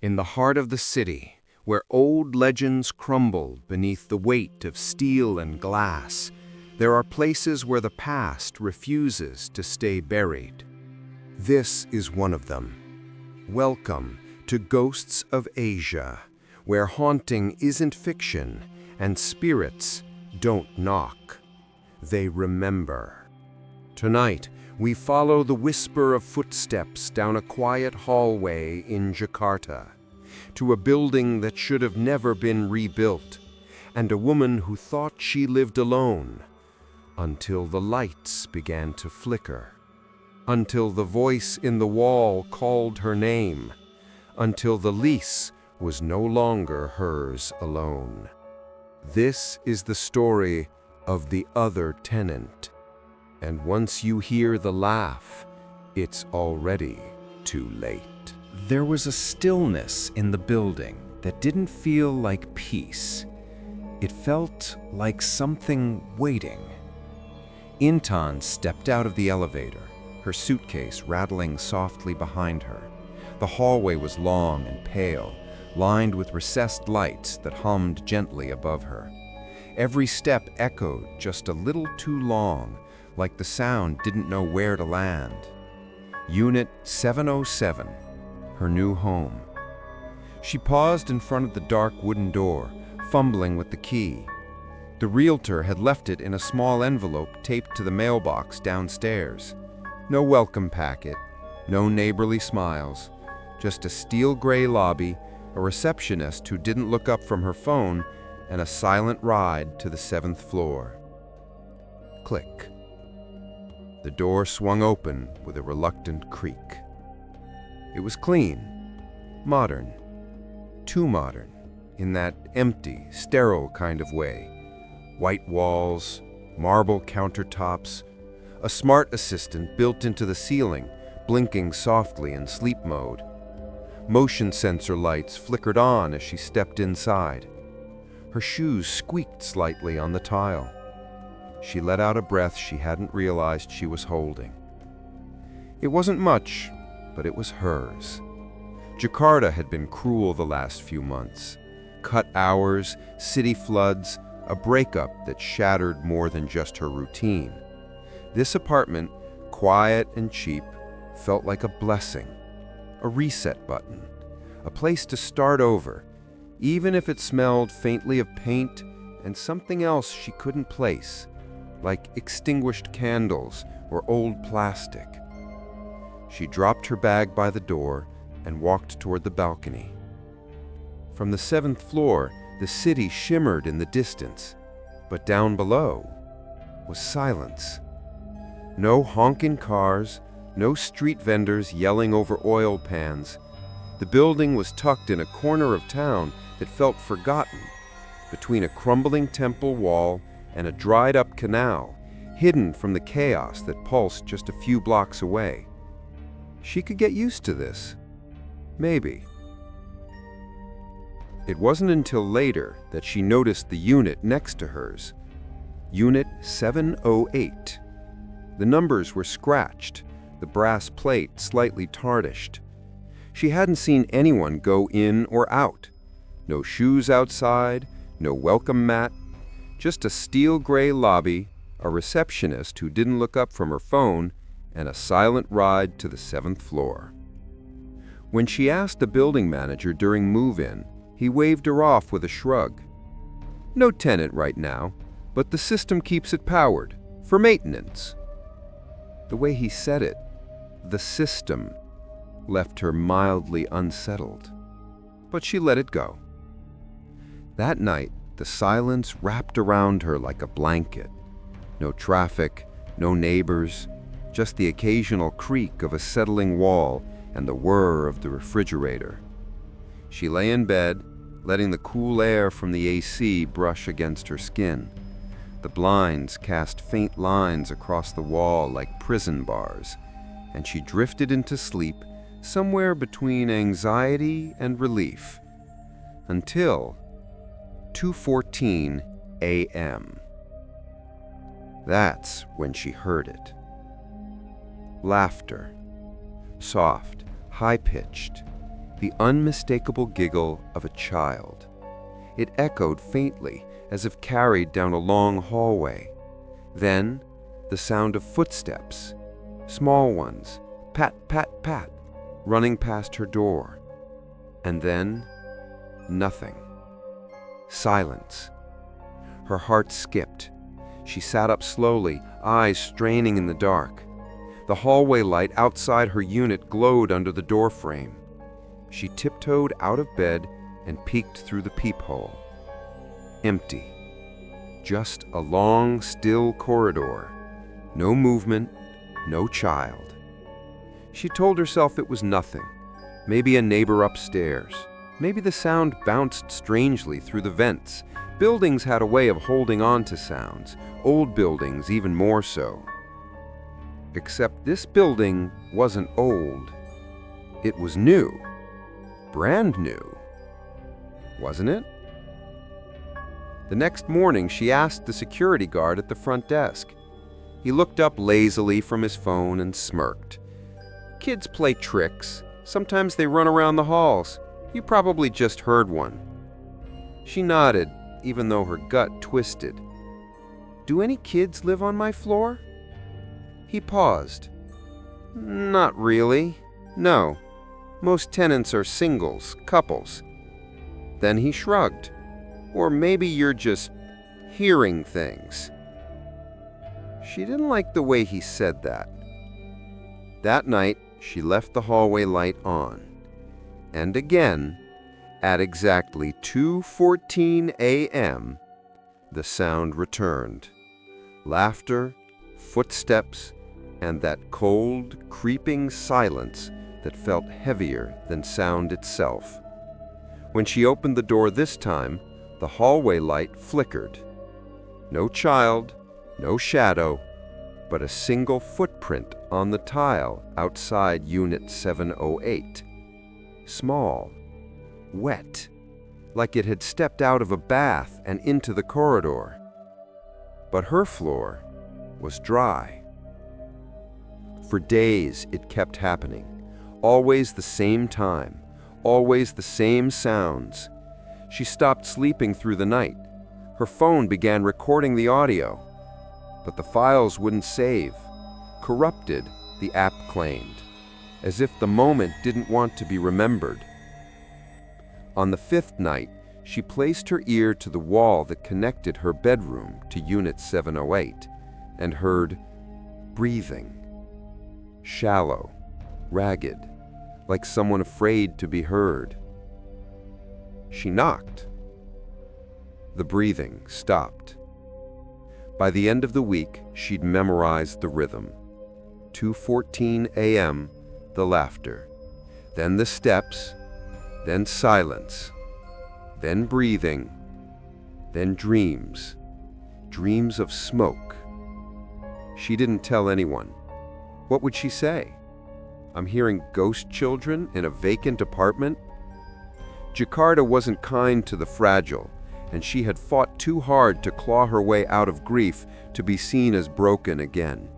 In the heart of the city, where old legends crumble beneath the weight of steel and glass, there are places where the past refuses to stay buried. This is one of them. Welcome to Ghosts of Asia, where haunting isn't fiction and spirits don't knock. They remember. Tonight, we follow the whisper of footsteps down a quiet hallway in Jakarta, to a building that should have never been rebuilt, and a woman who thought she lived alone, until the lights began to flicker, until the voice in the wall called her name, until the lease was no longer hers alone. This is the story of the other tenant. And once you hear the laugh, it's already too late. There was a stillness in the building that didn't feel like peace. It felt like something waiting. Intan stepped out of the elevator, her suitcase rattling softly behind her. The hallway was long and pale, lined with recessed lights that hummed gently above her. Every step echoed just a little too long, like the sound didn't know where to land. Unit 707, her new home. She paused in front of the dark wooden door, fumbling with the key. The realtor had left it in a small envelope taped to the mailbox downstairs. No welcome packet, no neighborly smiles, just a steel gray lobby, a receptionist who didn't look up from her phone, and a silent ride to the 7th floor. Click. The door swung open with a reluctant creak. It was clean, modern, too modern, in that empty, sterile kind of way. White walls, marble countertops, a smart assistant built into the ceiling, blinking softly in sleep mode. Motion sensor lights flickered on as she stepped inside. Her shoes squeaked slightly on the tile. She let out a breath she hadn't realized she was holding. It wasn't much, but it was hers. Jakarta had been cruel the last few months. Cut hours, city floods, a breakup that shattered more than just her routine. This apartment, quiet and cheap, felt like a blessing, a reset button, a place to start over, even if it smelled faintly of paint and something else she couldn't place, like extinguished candles or old plastic. She dropped her bag by the door and walked toward the balcony. From the 7th floor, the city shimmered in the distance, but down below was silence. No honking cars, no street vendors yelling over oil pans. The building was tucked in a corner of town that felt forgotten, between a crumbling temple wall and a dried-up canal, hidden from the chaos that pulsed just a few blocks away. She could get used to this. Maybe. It wasn't until later that she noticed the unit next to hers. Unit 708. The numbers were scratched, the brass plate slightly tarnished. She hadn't seen anyone go in or out. No shoes outside, no welcome mat, just a steel gray lobby, a receptionist who didn't look up from her phone, and a silent ride to the 7th floor. When she asked the building manager during move-in, he waved her off with a shrug. No tenant right now, but the system keeps it powered, for maintenance. The way he said it, the system, left her mildly unsettled. But she let it go. That night, the silence wrapped around her like a blanket. No traffic, no neighbors, just the occasional creak of a settling wall and the whir of the refrigerator. She lay in bed, letting the cool air from the AC brush against her skin. The blinds cast faint lines across the wall like prison bars, and she drifted into sleep somewhere between anxiety and relief, until 2:14 a.m. That's when she heard it. Laughter. Soft, high-pitched, the unmistakable giggle of a child. It echoed faintly, as if carried down a long hallway. Then, the sound of footsteps, small ones, pat, pat, pat, running past her door. And then, nothing. Silence. Her heart skipped. She sat up slowly, eyes straining in the dark. The hallway light outside her unit glowed under the doorframe. She tiptoed out of bed and peeked through the peephole. Empty. Just a long, still corridor. No movement, no child. She told herself it was nothing. Maybe a neighbor upstairs. Maybe the sound bounced strangely through the vents. Buildings had a way of holding on to sounds, old buildings even more so. Except this building wasn't old. It was new. Brand new. Wasn't it? The next morning, she asked the security guard at the front desk. He looked up lazily from his phone and smirked. Kids play tricks. Sometimes they run around the halls. You probably just heard one. She nodded, even though her gut twisted. Do any kids live on my floor? He paused. Not really. No. Most tenants are singles, couples. Then he shrugged. Or maybe you're just hearing things. She didn't like the way he said that. That night, she left the hallway light on. And again, at exactly 2:14 a.m., the sound returned. Laughter, footsteps, and that cold, creeping silence that felt heavier than sound itself. When she opened the door this time, the hallway light flickered. No child, no shadow, but a single footprint on the tile outside Unit 708. Small, wet, like it had stepped out of a bath and into the corridor. But her floor was dry. For days it kept happening, always the same time, always the same sounds. She stopped sleeping through the night. Her phone began recording the audio, but the files wouldn't save. Corrupted, the app claimed, as if the moment didn't want to be remembered. On the fifth night, she placed her ear to the wall that connected her bedroom to Unit 708 and heard breathing. Shallow, ragged, like someone afraid to be heard. She knocked. The breathing stopped. By the end of the week, she'd memorized the rhythm. 2:14 a.m., the laughter. Then the steps, then silence, then breathing, then dreams. Dreams of smoke. She didn't tell anyone. What would she say? I'm hearing ghost children in a vacant apartment? Jakarta wasn't kind to the fragile, and she had fought too hard to claw her way out of grief to be seen as broken again.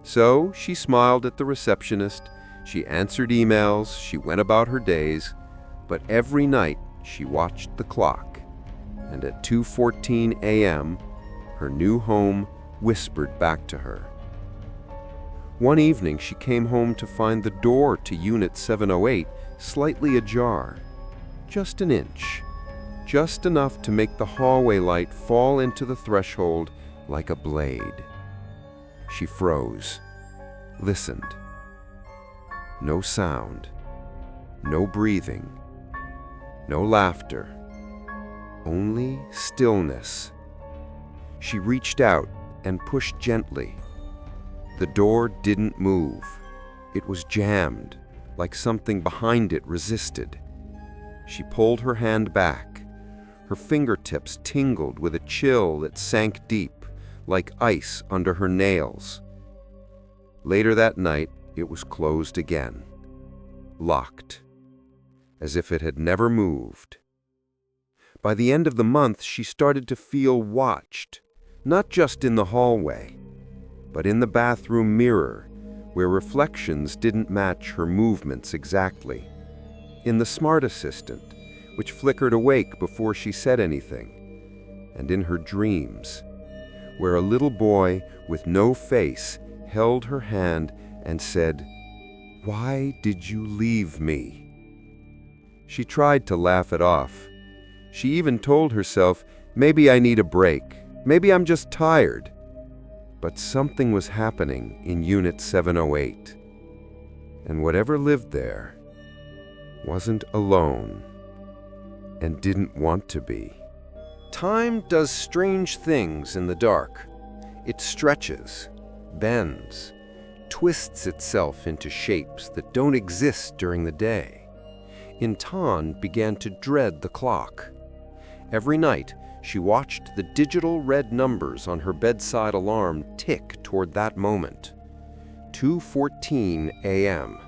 So she smiled at the receptionist, she answered emails, she went about her days, but every night she watched the clock, and at 2:14 a.m., her new home whispered back to her. One evening she came home to find the door to Unit 708 slightly ajar. Just an inch. Just enough to make the hallway light fall into the threshold like a blade. She froze, listened. No sound, no breathing, no laughter, only stillness. She reached out and pushed gently. The door didn't move. It was jammed, like something behind it resisted. She pulled her hand back. Her fingertips tingled with a chill that sank deep, like ice under her nails. Later that night, it was closed again, locked, as if it had never moved. By the end of the month, she started to feel watched, not just in the hallway, but in the bathroom mirror, where reflections didn't match her movements exactly. in the smart assistant, which flickered awake before she said anything, and in her dreams, where a little boy with no face held her hand and said, "Why did you leave me?" She tried to laugh it off. She even told herself, maybe I need a break, maybe I'm just tired. But something was happening in Unit 708, and whatever lived there wasn't alone and didn't want to be. Time does strange things in the dark. It stretches, bends, twists itself into shapes that don't exist during the day. Intan began to dread the clock. Every night, she watched the digital red numbers on her bedside alarm tick toward that moment. 2:14 a.m.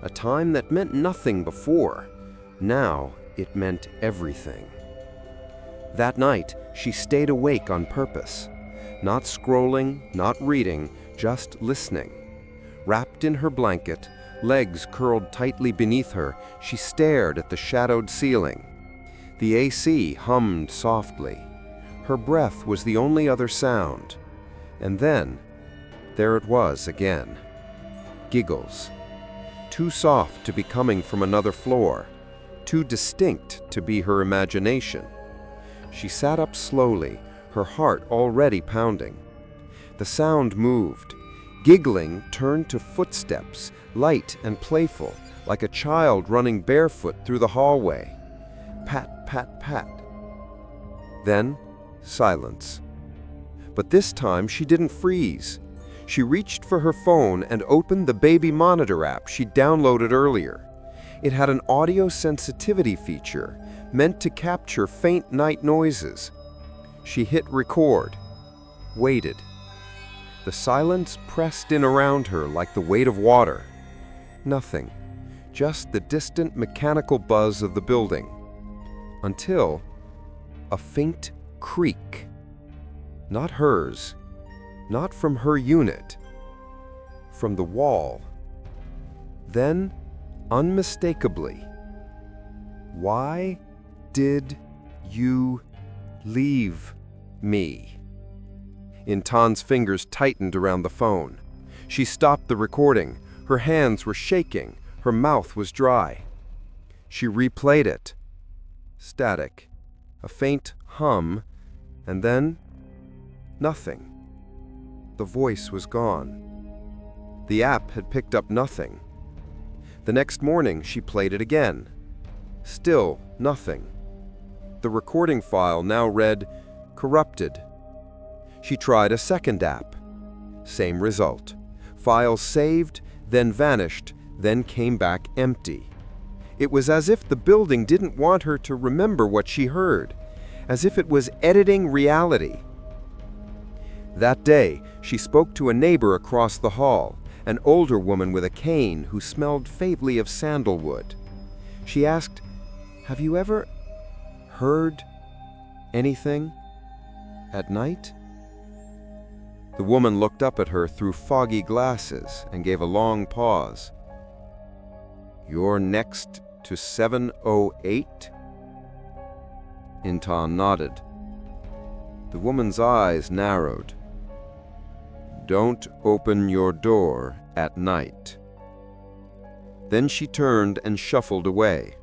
A time that meant nothing before. Now it meant everything. That night, she stayed awake on purpose. Not scrolling, not reading, just listening. Wrapped in her blanket, legs curled tightly beneath her, she stared at the shadowed ceiling. The AC hummed softly. Her breath was the only other sound. And then, there it was again. Giggles. Too soft to be coming from another floor. Too distinct to be her imagination. She sat up slowly, her heart already pounding. The sound moved. Giggling turned to footsteps, light and playful, like a child running barefoot through the hallway. Pat, pat, pat. Then, silence. But this time she didn't freeze. She reached for her phone and opened the baby monitor app she'd downloaded earlier. It had an audio sensitivity feature meant to capture faint night noises. She hit record, waited. The silence pressed in around her like the weight of water. Nothing, just the distant mechanical buzz of the building. Until a faint creak. Not hers, not from her unit, from the wall. Then, unmistakably, "Why did you leave me?" Intan's fingers tightened around the phone. She stopped the recording. Her hands were shaking. Her mouth was dry. She replayed it. Static. A faint hum, and then nothing. The voice was gone. The app had picked up nothing. The next morning, she played it again. Still nothing. The recording file now read, "Corrupted." She tried a second app. Same result. Files saved, then vanished, then came back empty. It was as if the building didn't want her to remember what she heard, as if it was editing reality. That day, she spoke to a neighbor across the hall, an older woman with a cane who smelled faintly of sandalwood. She asked, "Have you ever heard anything at night?" The woman looked up at her through foggy glasses and gave a long pause. "You're next to 708? Intan nodded. The woman's eyes narrowed. "Don't open your door at night." Then she turned and shuffled away.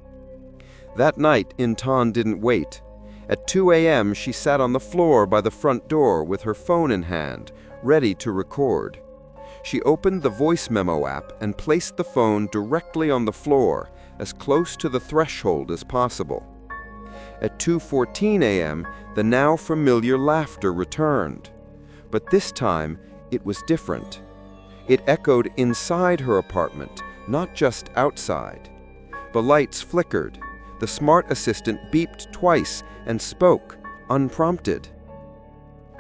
That night, Intan didn't wait. At 2 a.m., she sat on the floor by the front door with her phone in hand, ready to record. She opened the voice memo app and placed the phone directly on the floor, as close to the threshold as possible. At 2:14 a.m., the now familiar laughter returned. But this time, it was different. It echoed inside her apartment, not just outside. The lights flickered. The smart assistant beeped twice and spoke, unprompted.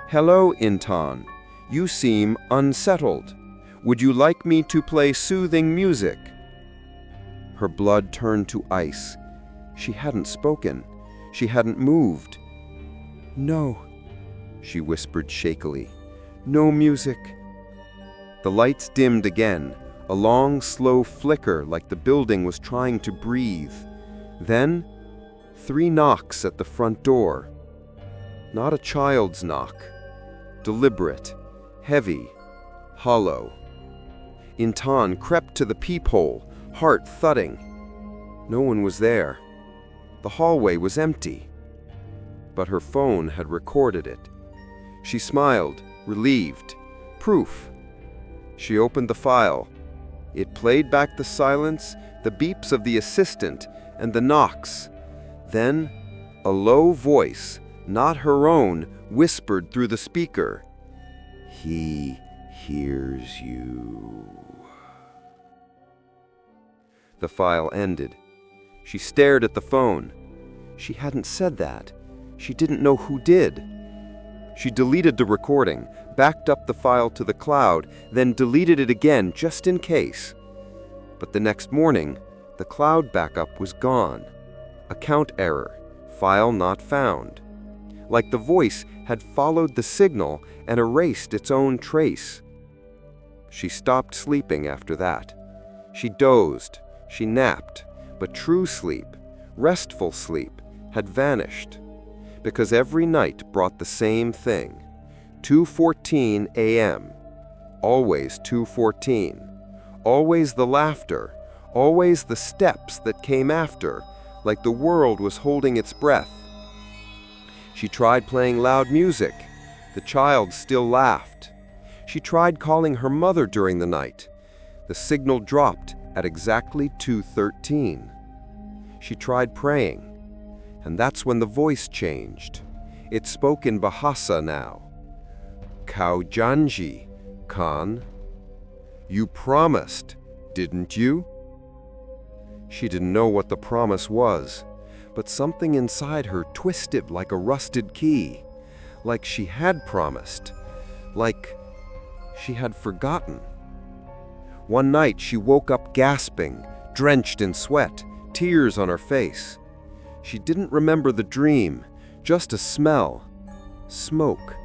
"Hello, Intan. You seem unsettled. Would you like me to play soothing music?" Her blood turned to ice. She hadn't spoken. She hadn't moved. "No," she whispered shakily. "No music." The lights dimmed again. A long, slow flicker like the building was trying to breathe. Then, 3 knocks at the front door. Not a child's knock. Deliberate, heavy, hollow. Intan crept to the peephole, heart thudding. No one was there. The hallway was empty. But her phone had recorded it. She smiled, relieved. Proof. She opened the file. It played back the silence, the beeps of the assistant, and the knocks. Then, a low voice, not her own, whispered through the speaker. "He hears you." The file ended. She stared at the phone. She hadn't said that. She didn't know who did. She deleted the recording, backed up the file to the cloud, then deleted it again just in case. But the next morning, the cloud backup was gone. Account error, file not found. Like the voice had followed the signal and erased its own trace. She stopped sleeping after that. She dozed, she napped, but true sleep, restful sleep, had vanished. Because every night brought the same thing. 2:14 a.m. Always 2:14. Always the laughter. Always the steps that came after, like the world was holding its breath. She tried playing loud music. The child still laughed. She tried calling her mother during the night. The signal dropped at exactly 2:13. She tried praying. And that's when the voice changed. It spoke in Bahasa now. "Kau janji, kan? You promised, didn't you?" She didn't know what the promise was, but something inside her twisted like a rusted key, like she had promised, like she had forgotten. One night she woke up gasping, drenched in sweat, tears on her face. She didn't remember the dream, just a smell, smoke,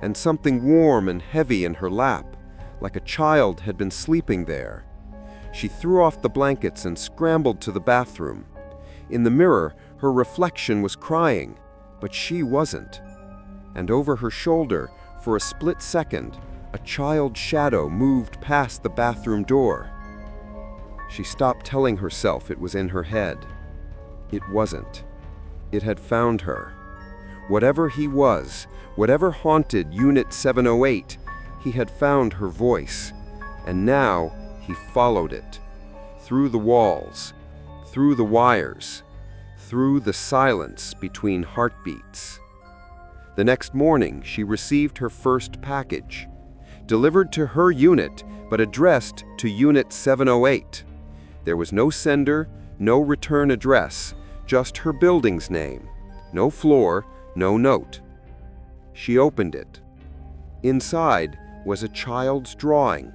and something warm and heavy in her lap, like a child had been sleeping there. She threw off the blankets and scrambled to the bathroom. In the mirror, her reflection was crying, but she wasn't. And over her shoulder, for a split second, a child's shadow moved past the bathroom door. She stopped telling herself it was in her head. It wasn't. It had found her. Whatever he was, whatever haunted Unit 708, he had found her voice. And now he followed it. Through the walls, through the wires, through the silence between heartbeats. The next morning, she received her first package. Delivered to her unit, but addressed to Unit 708. There was no sender, no return address, just her building's name. No floor, no note. She opened it. Inside was a child's drawing.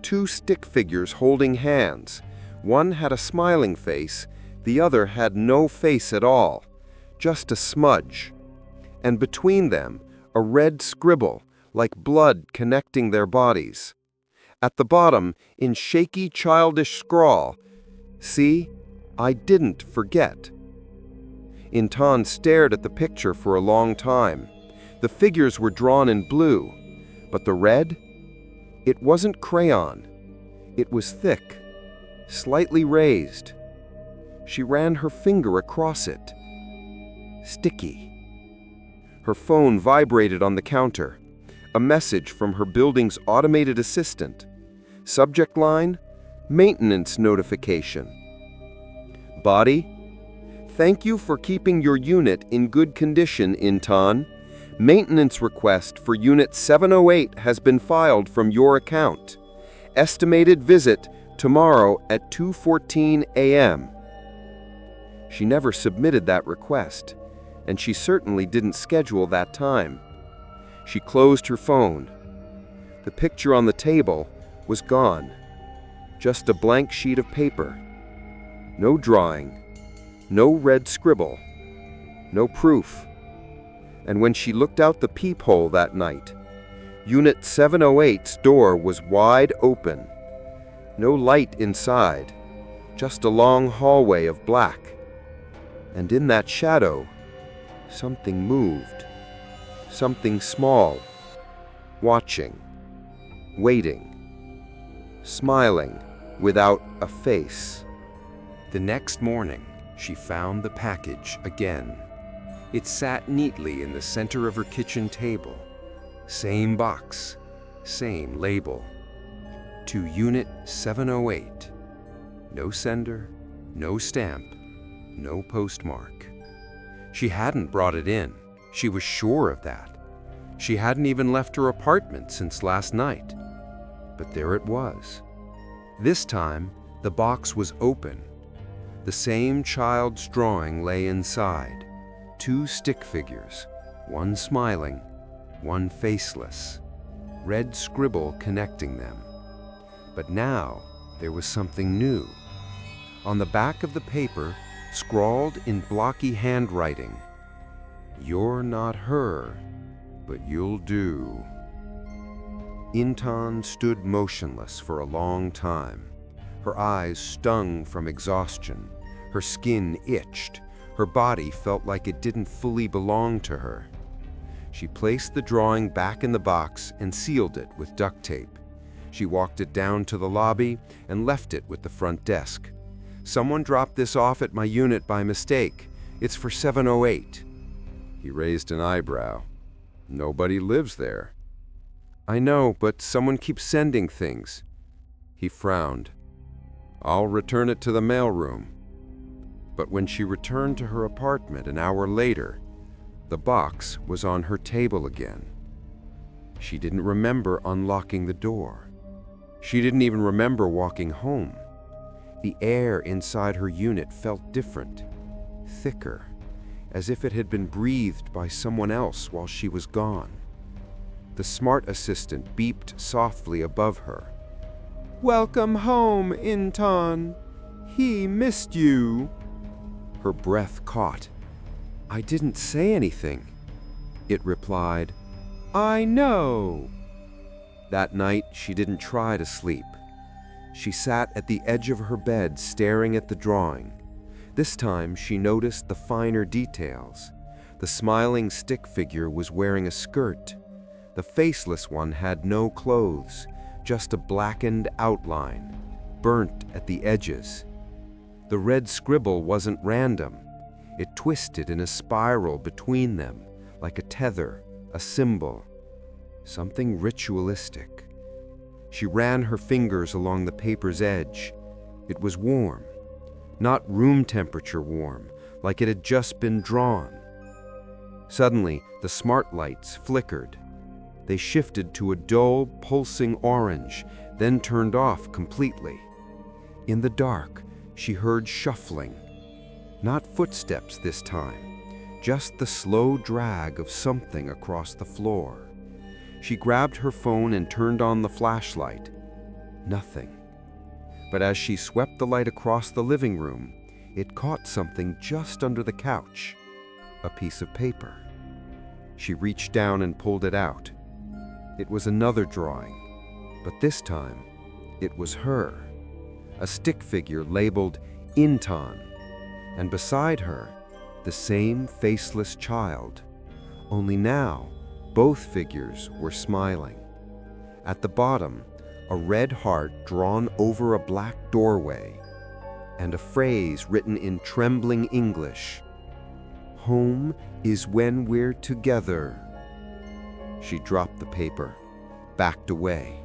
2 stick figures holding hands. One had a smiling face, the other had no face at all, just a smudge. And between them, a red scribble, like blood connecting their bodies. At the bottom, in shaky, childish scrawl, "See, I didn't forget." Intan stared at the picture for a long time. The figures were drawn in blue, but the red? It wasn't crayon. It was thick, slightly raised. She ran her finger across it. Sticky. Her phone vibrated on the counter. A message from her building's automated assistant. Subject line, maintenance notification. Body, thank you for keeping your unit in good condition, Intan. Maintenance request for Unit 708 has been filed from your account. Estimated visit tomorrow at 2:14 a.m. She never submitted that request, and she certainly didn't schedule that time. She closed her phone. The picture on the table was gone. Just a blank sheet of paper. No drawing, no red scribble, no proof. And when she looked out the peephole that night, Unit 708's door was wide open. No light inside, just a long hallway of black. And in that shadow, something moved. Something small, watching, waiting, smiling without a face. The next morning, she found the package again. It sat neatly in the center of her kitchen table. Same box, same label. To Unit 708. No sender, no stamp, no postmark. She hadn't brought it in. She was sure of that. She hadn't even left her apartment since last night. But there it was. This time, the box was open. The same child's drawing lay inside. 2 stick figures, one smiling, one faceless. Red scribble connecting them. But now, there was something new. On the back of the paper, scrawled in blocky handwriting, "You're not her, but you'll do." Intan stood motionless for a long time. Her eyes stung from exhaustion. Her skin itched. Her body felt like it didn't fully belong to her. She placed the drawing back in the box and sealed it with duct tape. She walked it down to the lobby and left it with the front desk. "Someone dropped this off at my unit by mistake. It's for 708. He raised an eyebrow. "Nobody lives there." "I know, but someone keeps sending things." He frowned. "I'll return it to the mailroom." But when she returned to her apartment an hour later, the box was on her table again. She didn't remember unlocking the door. She didn't even remember walking home. The air inside her unit felt different, thicker, as if it had been breathed by someone else while she was gone. The smart assistant beeped softly above her. "Welcome home, Intan. He missed you." Her breath caught. "I didn't say anything." It replied, "I know." That night, she didn't try to sleep. She sat at the edge of her bed staring at the drawing. This time, she noticed the finer details. The smiling stick figure was wearing a skirt. The faceless one had no clothes, just a blackened outline, burnt at the edges. The red scribble wasn't random. It twisted in a spiral between them, like a tether, a symbol, something ritualistic. She ran her fingers along the paper's edge. It was warm, not room temperature warm, like it had just been drawn. Suddenly, the smart lights flickered. They shifted to a dull, pulsing orange, then turned off completely. In the dark, she heard shuffling. Not footsteps this time, just the slow drag of something across the floor. She grabbed her phone and turned on the flashlight. Nothing. But as she swept the light across the living room, it caught something just under the couch, a piece of paper. She reached down and pulled it out. It was another drawing, but this time, it was her, a stick figure labeled Intan, and beside her, the same faceless child. Only now, both figures were smiling. At the bottom, a red heart drawn over a black doorway, and a phrase written in trembling English, "Home is when we're together." She dropped the paper, backed away.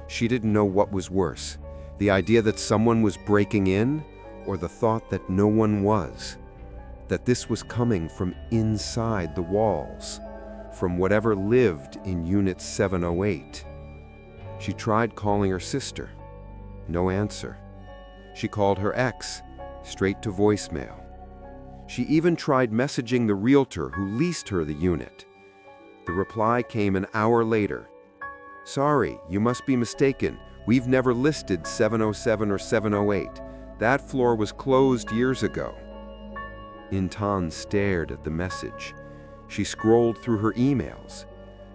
She didn't know what was worse, the idea that someone was breaking in, or the thought that no one was, that this was coming from inside the walls, from whatever lived in Unit 708. She tried calling her sister. No answer. She called her ex, straight to voicemail. She even tried messaging the realtor who leased her the unit. The reply came an hour later. "Sorry, you must be mistaken. We've never listed 707 or 708. That floor was closed years ago." Intan stared at the message. She scrolled through her emails.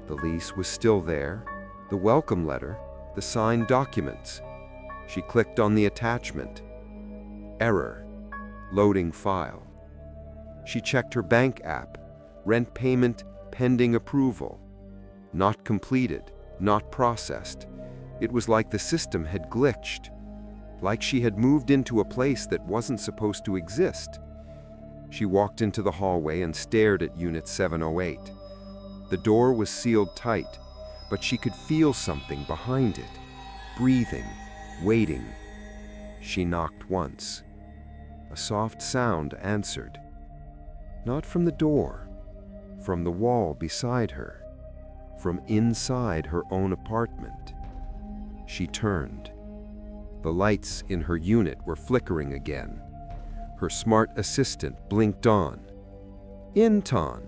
The lease was still there, the welcome letter, the signed documents. She clicked on the attachment. Error. Loading file. She checked her bank app. Rent payment pending approval. Not completed, not processed. It was like the system had glitched, like she had moved into a place that wasn't supposed to exist. She walked into the hallway and stared at Unit 708. The door was sealed tight, but she could feel something behind it, breathing, waiting. She knocked once. A soft sound answered. Not from the door, from the wall beside her, from inside her own apartment. She turned. The lights in her unit were flickering again. Her smart assistant blinked on. "Intan,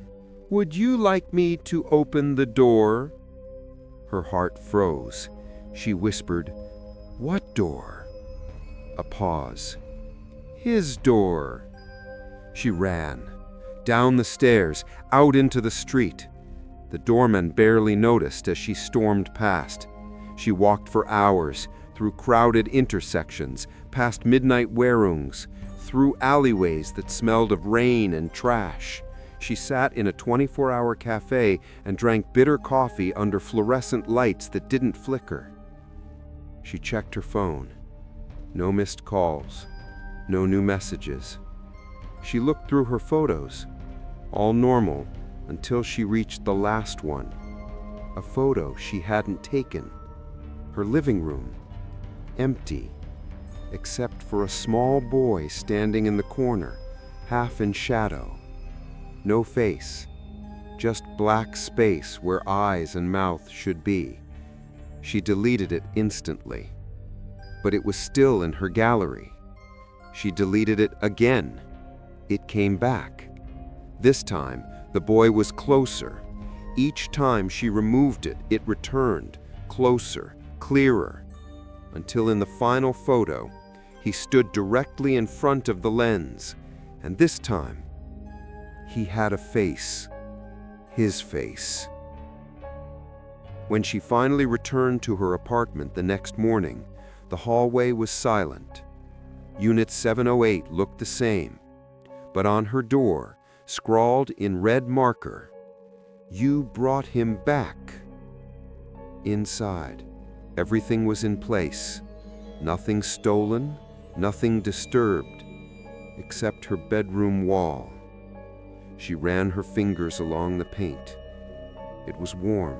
would you like me to open the door?" Her heart froze. She whispered, "What door?" A pause. "His door." She ran. Down the stairs, out into the street. The doorman barely noticed as she stormed past. She walked for hours, through crowded intersections, past midnight warungs, through alleyways that smelled of rain and trash. She sat in a 24-hour cafe and drank bitter coffee under fluorescent lights that didn't flicker. She checked her phone. No missed calls. No new messages. She looked through her photos. All normal until she reached the last one. A photo she hadn't taken. Her living room. Empty. Except for a small boy standing in the corner, half in shadow. No face. Just black space where eyes and mouth should be. She deleted it instantly. But it was still in her gallery. She deleted it again. It came back. This time, the boy was closer. Each time she removed it, it returned, closer, clearer, until in the final photo, he stood directly in front of the lens, and this time, he had a face. His face. When she finally returned to her apartment the next morning, the hallway was silent. Unit 708 looked the same, but on her door, scrawled in red marker, "You brought him back." Inside, everything was in place. Nothing stolen, nothing disturbed, except her bedroom wall. She ran her fingers along the paint. It was warm,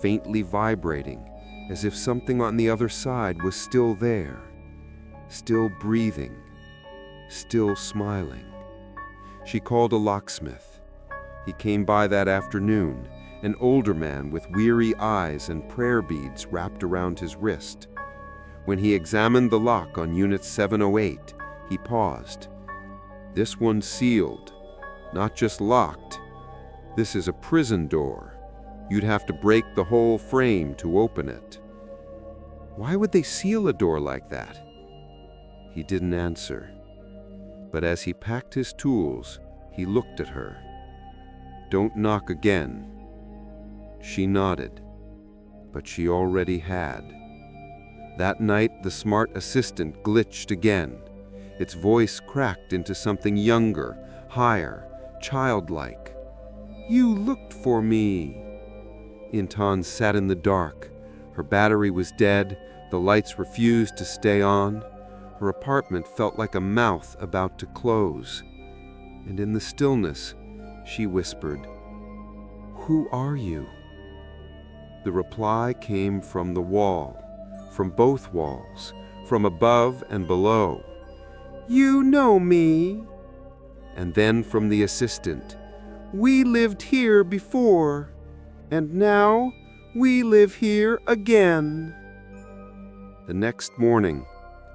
faintly vibrating, as if something on the other side was still there, still breathing, still smiling. She called a locksmith. He came by that afternoon, an older man with weary eyes and prayer beads wrapped around his wrist. When he examined the lock on Unit 708, he paused. "This one's sealed, not just locked. This is a prison door. You'd have to break the whole frame to open it." "Why would they seal a door like that?" He didn't answer. But as he packed his tools, he looked at her. "Don't knock again." She nodded, but she already had. That night, the smart assistant glitched again. Its voice cracked into something younger, higher, childlike. "You looked for me." Intan sat in the dark. Her battery was dead, the lights refused to stay on. Her apartment felt like a mouth about to close. And in the stillness, she whispered, "Who are you?" The reply came from the wall, from both walls, from above and below. "You know me." And then from the assistant, "We lived here before, and now we live here again." The next morning,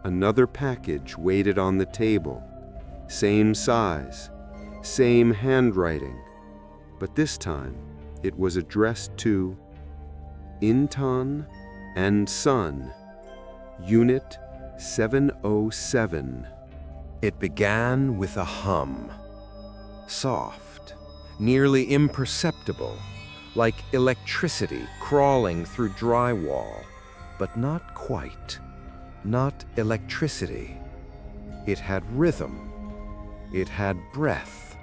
another package waited on the table. Same size, same handwriting, but this time it was addressed to Intan and Son, Unit 707. It began with a hum, soft, nearly imperceptible, like electricity crawling through drywall, but not quite. not electricity. It had rhythm. It had breath.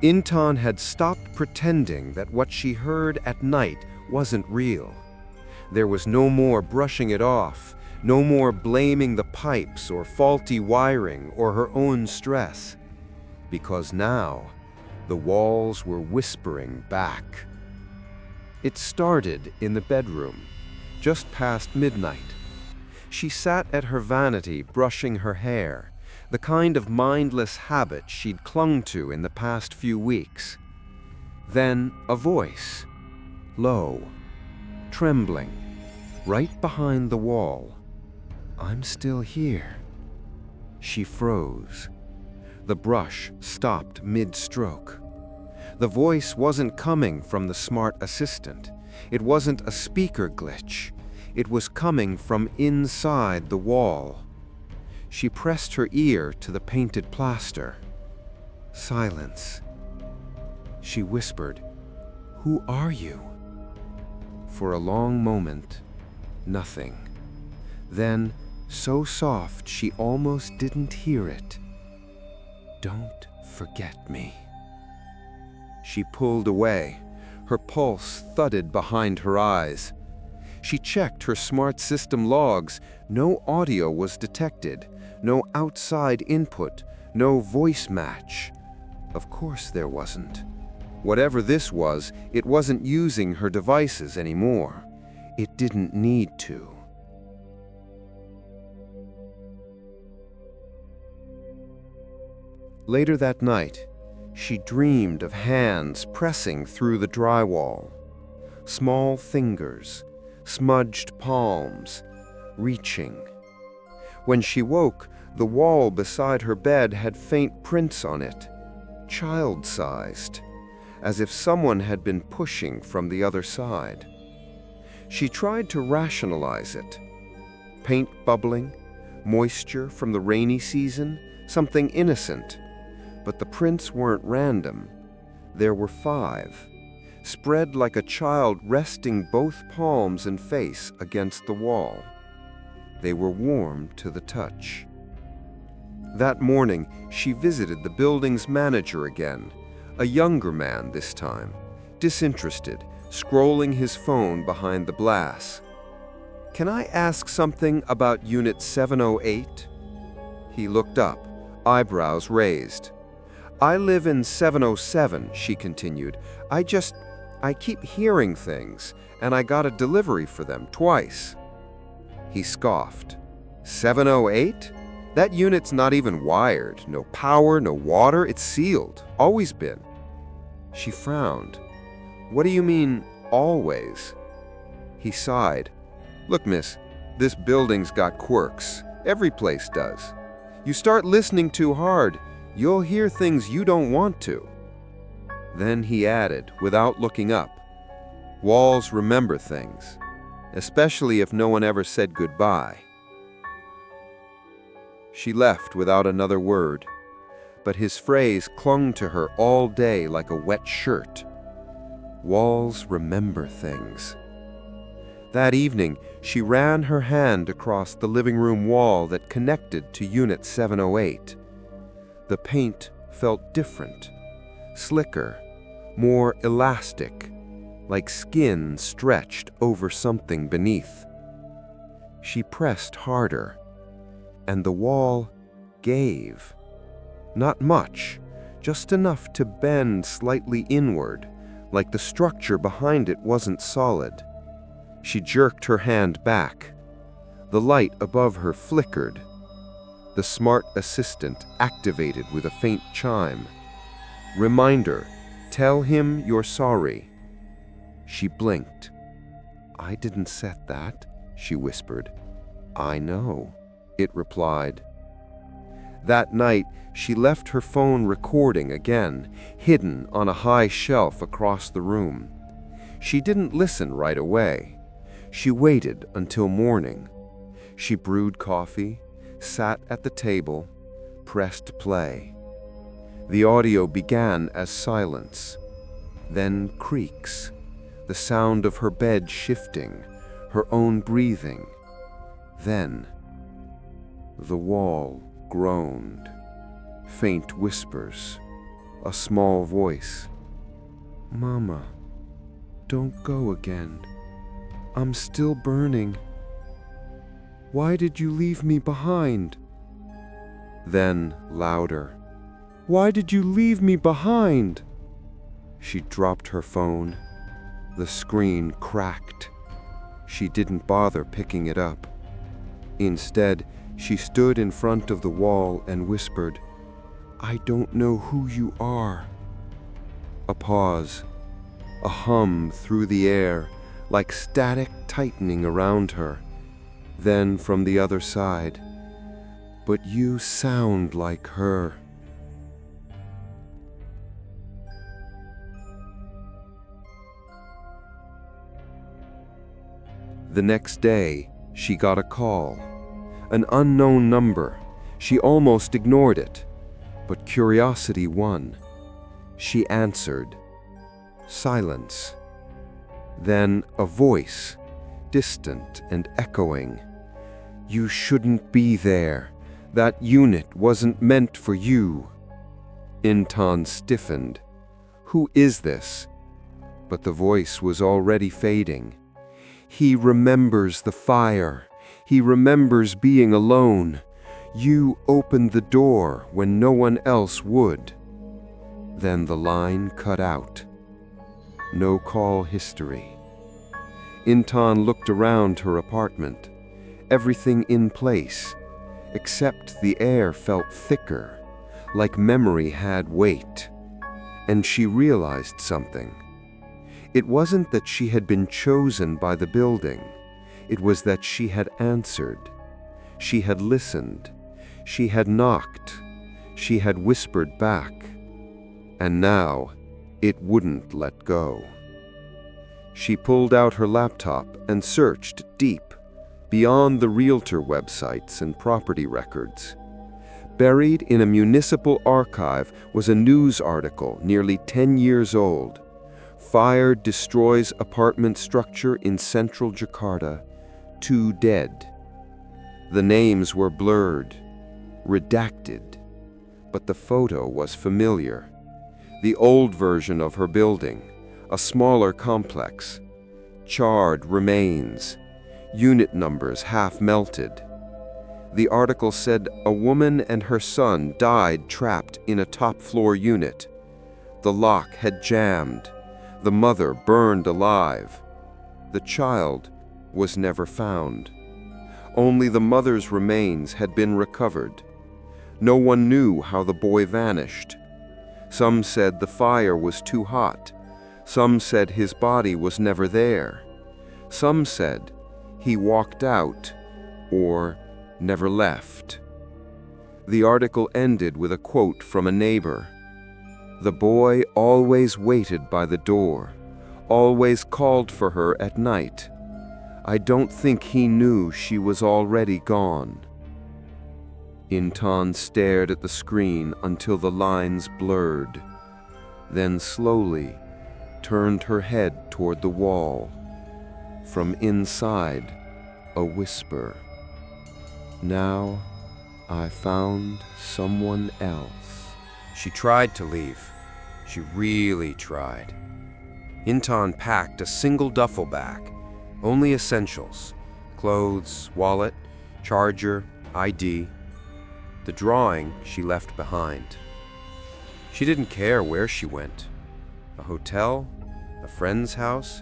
Intan had stopped pretending that what she heard at night wasn't real. There was no more brushing it off, no more blaming the pipes or faulty wiring or her own stress. Because now, the walls were whispering back. It started in the bedroom, just past midnight. She sat at her vanity brushing her hair, the kind of mindless habit she'd clung to in the past few weeks. Then a voice, low, trembling, right behind the wall. "I'm still here." She froze. The brush stopped mid-stroke. The voice wasn't coming from the smart assistant. It wasn't a speaker glitch. It was coming from inside the wall. She pressed her ear to the painted plaster. Silence. She whispered, "Who are you?" For a long moment, nothing. Then, so soft she almost didn't hear it. "Don't forget me." She pulled away. Her pulse thudded behind her eyes. She checked her smart system logs. No audio was detected. No outside input. No voice match. Of course there wasn't. Whatever this was, it wasn't using her devices anymore. It didn't need to. Later that night, she dreamed of hands pressing through the drywall. Small fingers, smudged palms, reaching. When she woke, the wall beside her bed had faint prints on it, child-sized, as if someone had been pushing from the other side. She tried to rationalize it. Paint bubbling, moisture from the rainy season, something innocent. But the prints weren't random. There were 5, spread like a child resting both palms and face against the wall. They were warm to the touch. That morning, she visited the building's manager again, a younger man this time, disinterested, scrolling his phone behind the glass. "Can I ask something about Unit 708? He looked up, eyebrows raised. "I live in 707, she continued. I keep hearing things, and I got a delivery for them twice." He scoffed. 708? That unit's not even wired. No power, no water, it's sealed. Always been. She frowned. "What do you mean, always?" He sighed. "Look, miss, this building's got quirks. Every place does. You start listening too hard, you'll hear things you don't want to." Then he added, without looking up, "Walls remember things, especially if no one ever said goodbye." She left without another word, but his phrase clung to her all day like a wet shirt. Walls remember things. That evening, she ran her hand across the living room wall that connected to Unit 708. The paint felt different, slicker, more elastic, like skin stretched over something beneath. She pressed harder, and the wall gave. Not much, just enough to bend slightly inward, like the structure behind it wasn't solid. She jerked her hand back. The light above her flickered. The smart assistant activated with a faint chime. "Reminder, tell him you're sorry." She blinked. "I didn't set that," she whispered. "I know," it replied. That night, she left her phone recording again, hidden on a high shelf across the room. She didn't listen right away. She waited until morning. She brewed coffee, sat at the table, pressed play. The audio began as silence, then creaks, the sound of her bed shifting, her own breathing, then The wall groaned. Faint whispers. A small voice. "Mama, don't go again. I'm still burning. Why did you leave me behind?" Then, louder. "Why did you leave me behind?" She dropped her phone. The screen cracked. She didn't bother picking it up. Instead, she stood in front of the wall and whispered, "I don't know who you are." A pause. A hum through the air, like static tightening around her. Then from the other side, "But you sound like her." The next day, she got a call. An unknown number. She almost ignored it. But curiosity won. She answered. Silence. Then a voice, distant and echoing. "You shouldn't be there. That unit wasn't meant for you." Intan stiffened. Who is this? But the voice was already fading. He remembers the fire. He remembers being alone. You opened the door when no one else would. Then the line cut out. No call history. Intan looked around her apartment. Everything in place, except the air felt thicker, like memory had weight. And she realized something. It wasn't that she had been chosen by the building. It was that she had answered. She had listened. She had knocked. She had whispered back. And now, it wouldn't let go. She pulled out her laptop and searched deep, beyond the realtor websites and property records. Buried in a municipal archive was a news article nearly 10 years old. Fire destroys apartment structure in central Jakarta. 2 dead. The names were blurred, redacted, but the photo was familiar. The old version of her building, a smaller complex. Charred remains, unit numbers half melted. The article said a woman and her son died trapped in a top-floor unit. The lock had jammed. The mother burned alive. The child was never found. Only the mother's remains had been recovered. No one knew how the boy vanished. Some said the fire was too hot. Some said his body was never there. Some said he walked out or never left. The article ended with a quote from a neighbor. "The boy always waited by the door, always called for her at night. I don't think he knew she was already gone." Intan stared at the screen until the lines blurred, then slowly turned her head toward the wall. From inside, a whisper. "Now I found someone else." She tried to leave. She really tried. Intan packed a single duffel bag, only essentials: clothes, wallet, charger, ID. The drawing she left behind. She didn't care where she went. A hotel, a friend's house,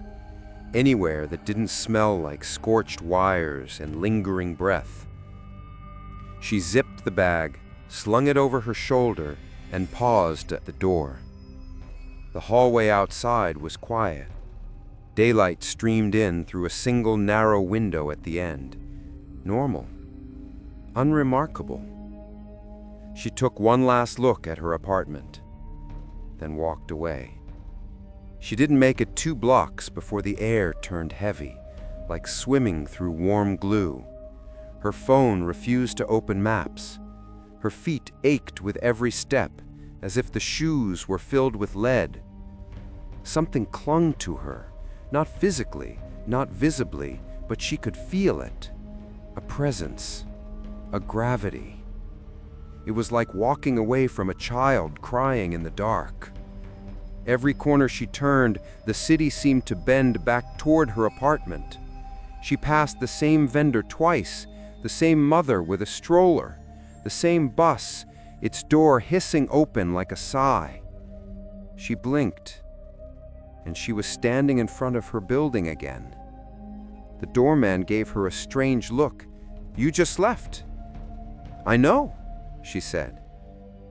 anywhere that didn't smell like scorched wires and lingering breath. She zipped the bag, slung it over her shoulder, and paused at the door. The hallway outside was quiet. Daylight streamed in through a single narrow window at the end. Normal. Unremarkable. She took one last look at her apartment, then walked away. She didn't make it 2 blocks before the air turned heavy, like swimming through warm glue. Her phone refused to open maps. Her feet ached with every step, as if the shoes were filled with lead. Something clung to her, not physically, not visibly, but she could feel it. A presence. a gravity. It was like walking away from a child crying in the dark. Every corner she turned, the city seemed to bend back toward her apartment. She passed the same vendor twice, the same mother with a stroller, the same bus, its door hissing open like a sigh. She blinked, and she was standing in front of her building again. The doorman gave her a strange look. "You just left." "I know," she said.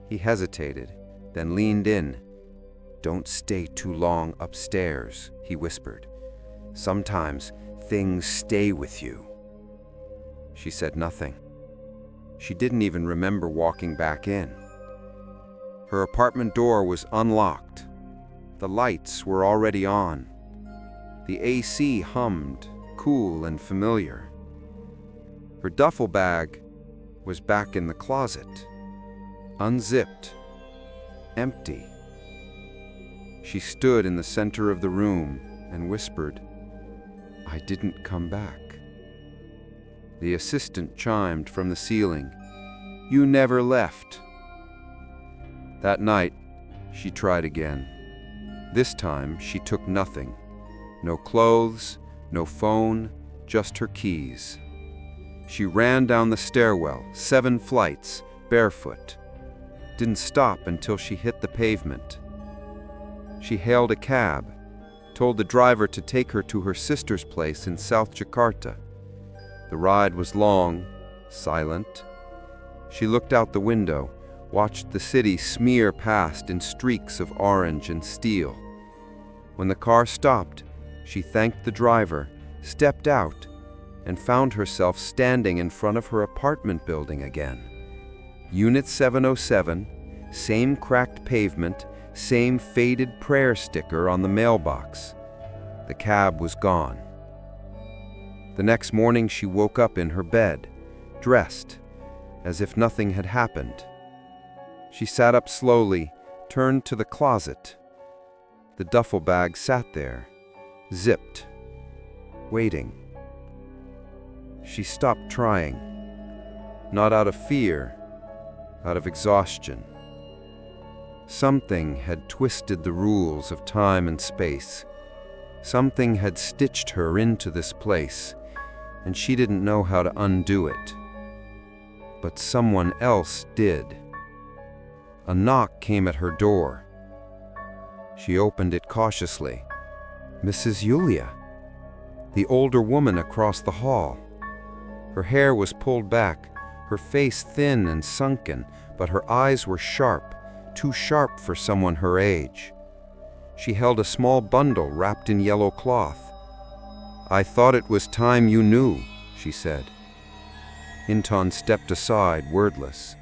He hesitated, then leaned in. "Don't stay too long upstairs," he whispered. "Sometimes things stay with you." She said nothing. She didn't even remember walking back in. Her apartment door was unlocked. The lights were already on. The AC hummed, cool and familiar. Her duffel bag was back in the closet, unzipped, empty. She stood in the center of the room and whispered, "I didn't come back." The assistant chimed from the ceiling, "You never left." That night, she tried again. This time, she took nothing. No clothes, no phone, just her keys. She ran down the stairwell, 7 flights, barefoot. Didn't stop until she hit the pavement. She hailed a cab, told the driver to take her to her sister's place in South Jakarta. The ride was long, silent. She looked out the window, watched the city smear past in streaks of orange and steel. When the car stopped, she thanked the driver, stepped out, and found herself standing in front of her apartment building again. Unit 707, same cracked pavement, same faded prayer sticker on the mailbox. The cab was gone. The next morning she woke up in her bed, dressed, as if nothing had happened. She sat up slowly, turned to the closet. The duffel bag sat there, zipped, waiting. She stopped trying, not out of fear, out of exhaustion. Something had twisted the rules of time and space. Something had stitched her into this place, and she didn't know how to undo it. But someone else did. A knock came at her door. She opened it cautiously. Mrs. Yulia, the older woman across the hall. Her hair was pulled back, her face thin and sunken, but her eyes were sharp, too sharp for someone her age. She held a small bundle wrapped in yellow cloth. "I thought it was time you knew," she said. Intan stepped aside, wordless.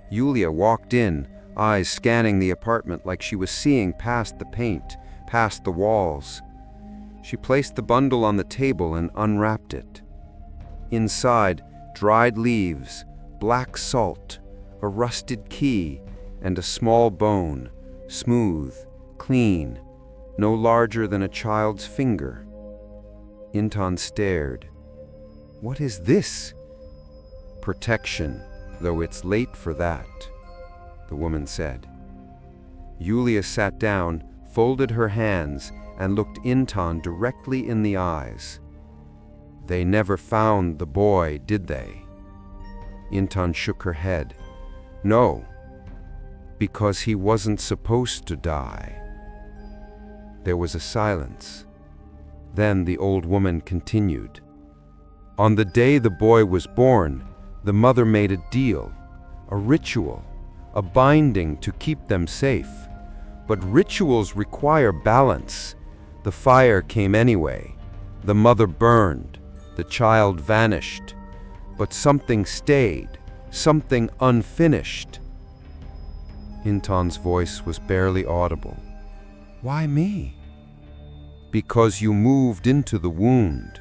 Yulia walked in, eyes scanning the apartment like she was seeing past the paint, past the walls. She placed the bundle on the table and unwrapped it. Inside, dried leaves, black salt, a rusted key, and a small bone, smooth, clean, no larger than a child's finger. Intan stared. "What is this?" "Protection, though it's late for that," the woman said. Yulia sat down, folded her hands, and looked Intan directly in the eyes. "They never found the boy, did they?" Intan shook her head. "No, because he wasn't supposed to die." There was a silence. Then the old woman continued. "On the day the boy was born, the mother made a deal, a ritual, a binding to keep them safe. But rituals require balance. The fire came anyway. The mother burned. The child vanished. But something stayed, something unfinished." Intan's voice was barely audible. "Why me?" "Because you moved into the wound.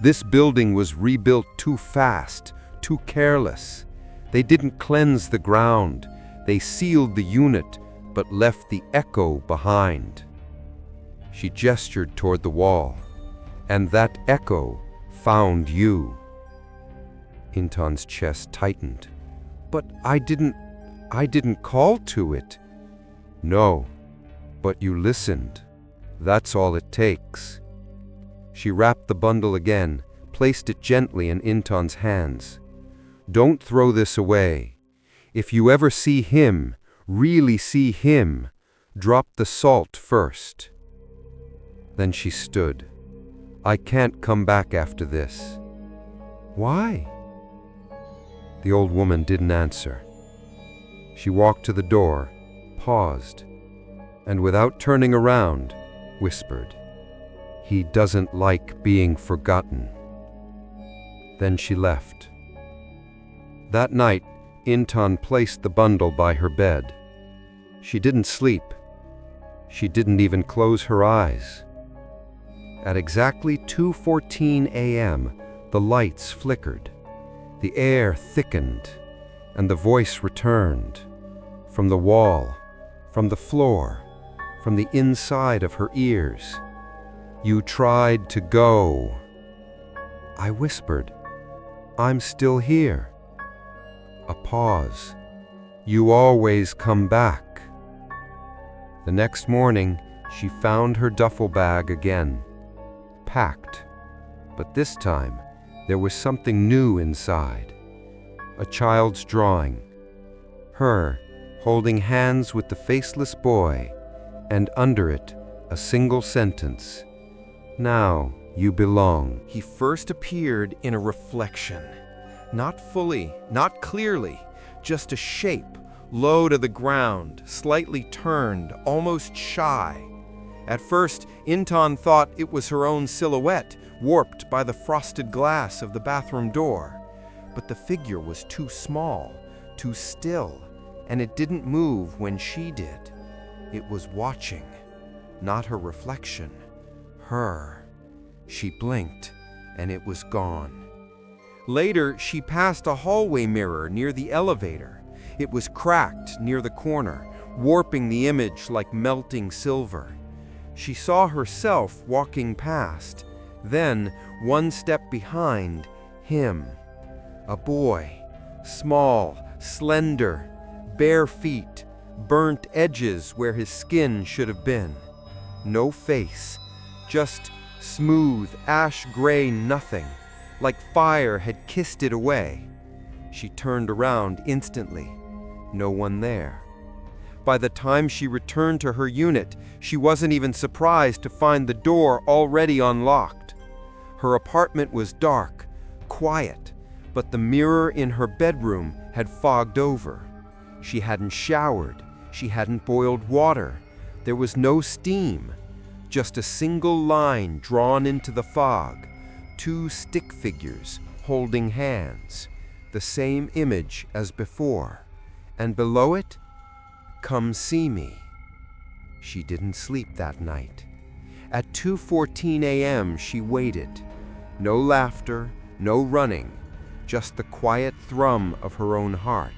This building was rebuilt too fast, too careless. They didn't cleanse the ground. They sealed the unit, but left the echo behind." She gestured toward the wall. "And that echo found you." Hinton's chest tightened. But I didn't call to it. No, but you listened. That's all it takes. She wrapped the bundle again, placed it gently in Hinton's hands. Don't throw this away. If you ever see him, really see him, drop the salt first. Then she stood. I can't come back after this. Why? The old woman didn't answer. She walked to the door, paused, and without turning around, whispered, He doesn't like being forgotten. Then she left. That night, Hinton placed the bundle by her bed. She didn't sleep. She didn't even close her eyes. At exactly 2:14 a.m., the lights flickered, the air thickened, and the voice returned. From the wall, from the floor, from the inside of her ears. You tried to go. I whispered, I'm still here. A pause. You always come back. The next morning, she found her duffel bag again, packed. But this time, there was something new inside. A child's drawing. Her, holding hands with the faceless boy, and under it, a single sentence. Now you belong. He first appeared in a reflection. Not fully, not clearly, just a shape, low to the ground, slightly turned, almost shy. At first, Hinton thought it was her own silhouette, warped by the frosted glass of the bathroom door. But the figure was too small, too still, and it didn't move when she did. It was watching, not her reflection, her. She blinked, and it was gone. Later, she passed a hallway mirror near the elevator. It was cracked near the corner, warping the image like melting silver. She saw herself walking past, then, one step behind, him. A boy, small, slender, bare feet, burnt edges where his skin should have been. No face, just smooth, ash-gray nothing, like fire had kissed it away. She turned around instantly. No one there. By the time she returned to her unit, she wasn't even surprised to find the door already unlocked. Her apartment was dark, quiet, but the mirror in her bedroom had fogged over. She hadn't showered. She hadn't boiled water. There was no steam. Just a single line drawn into the fog. Two stick figures holding hands. The same image as before. And below it, come see me. She didn't sleep that night. At 2:14 a.m. she waited. No laughter, no running, just the quiet thrum of her own heart.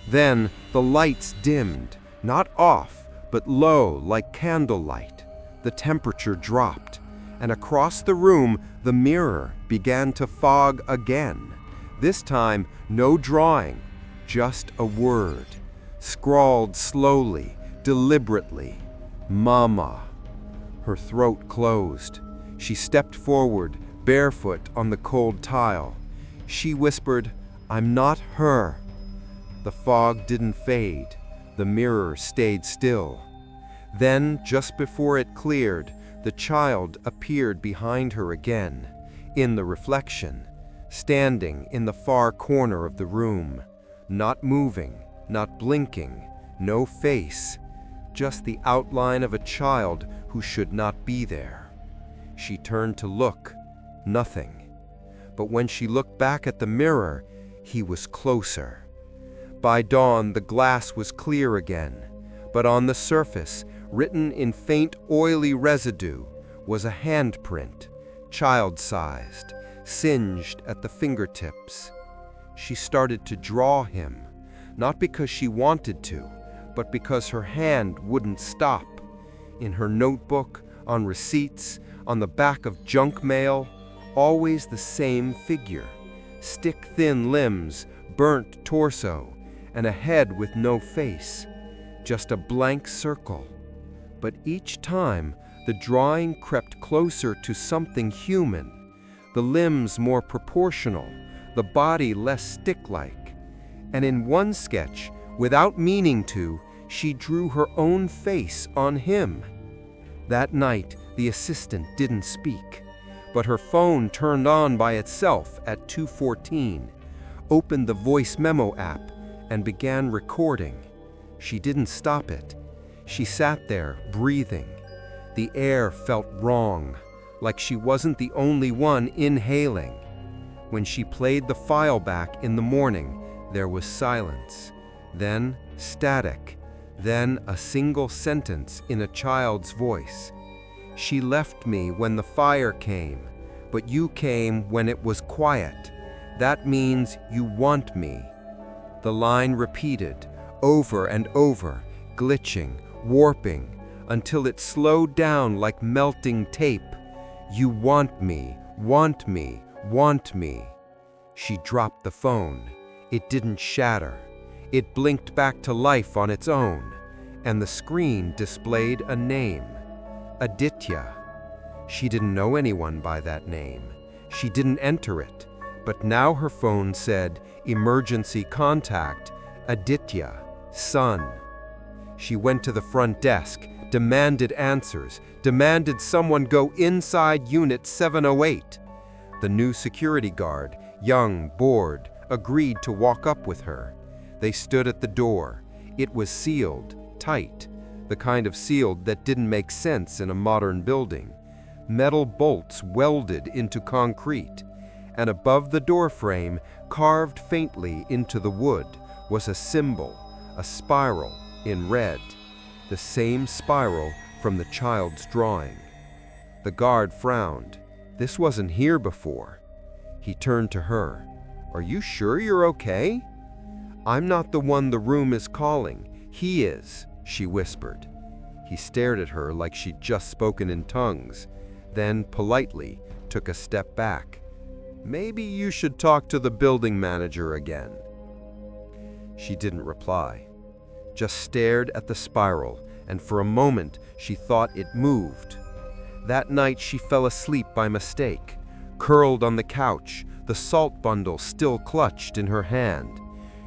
Then the lights dimmed, not off, but low like candlelight. The temperature dropped, and across the room the mirror began to fog again. This time, no drawing, just a word, scrawled slowly, deliberately. Mama. Her throat closed. She stepped forward, barefoot on the cold tile. She whispered, I'm not her. The fog didn't fade. The mirror stayed still. Then, just before it cleared, the child appeared behind her again, in the reflection, standing in the far corner of the room, not moving, not blinking, no face, just the outline of a child who should not be there. She turned to look, nothing. But when she looked back at the mirror, he was closer. By dawn, the glass was clear again, but on the surface, written in faint oily residue, was a handprint, child-sized, singed at the fingertips. She started to draw him, not because she wanted to, but because her hand wouldn't stop. In her notebook, on receipts, on the back of junk mail, always the same figure, stick-thin limbs, burnt torso, and a head with no face, just a blank circle. But each time, the drawing crept closer to something human, the limbs more proportional, the body less stick-like. And in one sketch, without meaning to, she drew her own face on him. That night, the assistant didn't speak, but her phone turned on by itself at 2:14, opened the voice memo app, and began recording. She didn't stop it. She sat there, breathing. The air felt wrong, like she wasn't the only one inhaling. When she played the file back in the morning, there was silence, then static, then a single sentence in a child's voice. She left me when the fire came, but you came when it was quiet. That means you want me. The line repeated, over and over, glitching, warping, until it slowed down like melting tape. You want me, want me, want me. She dropped the phone. It didn't shatter. It blinked back to life on its own, and the screen displayed a name. Aditya. She didn't know anyone by that name. She didn't enter it, but now her phone said, emergency contact, Aditya, son. She went to the front desk, demanded answers, demanded someone go inside Unit 708. The new security guard, young, bored, agreed to walk up with her. They stood at the door. It was sealed, tight, the kind of sealed that didn't make sense in a modern building. Metal bolts welded into concrete, and above the doorframe, carved faintly into the wood, was a symbol, a spiral in red, the same spiral from the child's drawing. The guard frowned. This wasn't here before. He turned to her. Are you sure you're okay? I'm not the one the room is calling. He is, she whispered. He stared at her like she'd just spoken in tongues, then politely took a step back. Maybe you should talk to the building manager again. She didn't reply, just stared at the spiral, and for a moment she thought it moved. That night she fell asleep by mistake, curled on the couch, the salt bundle still clutched in her hand.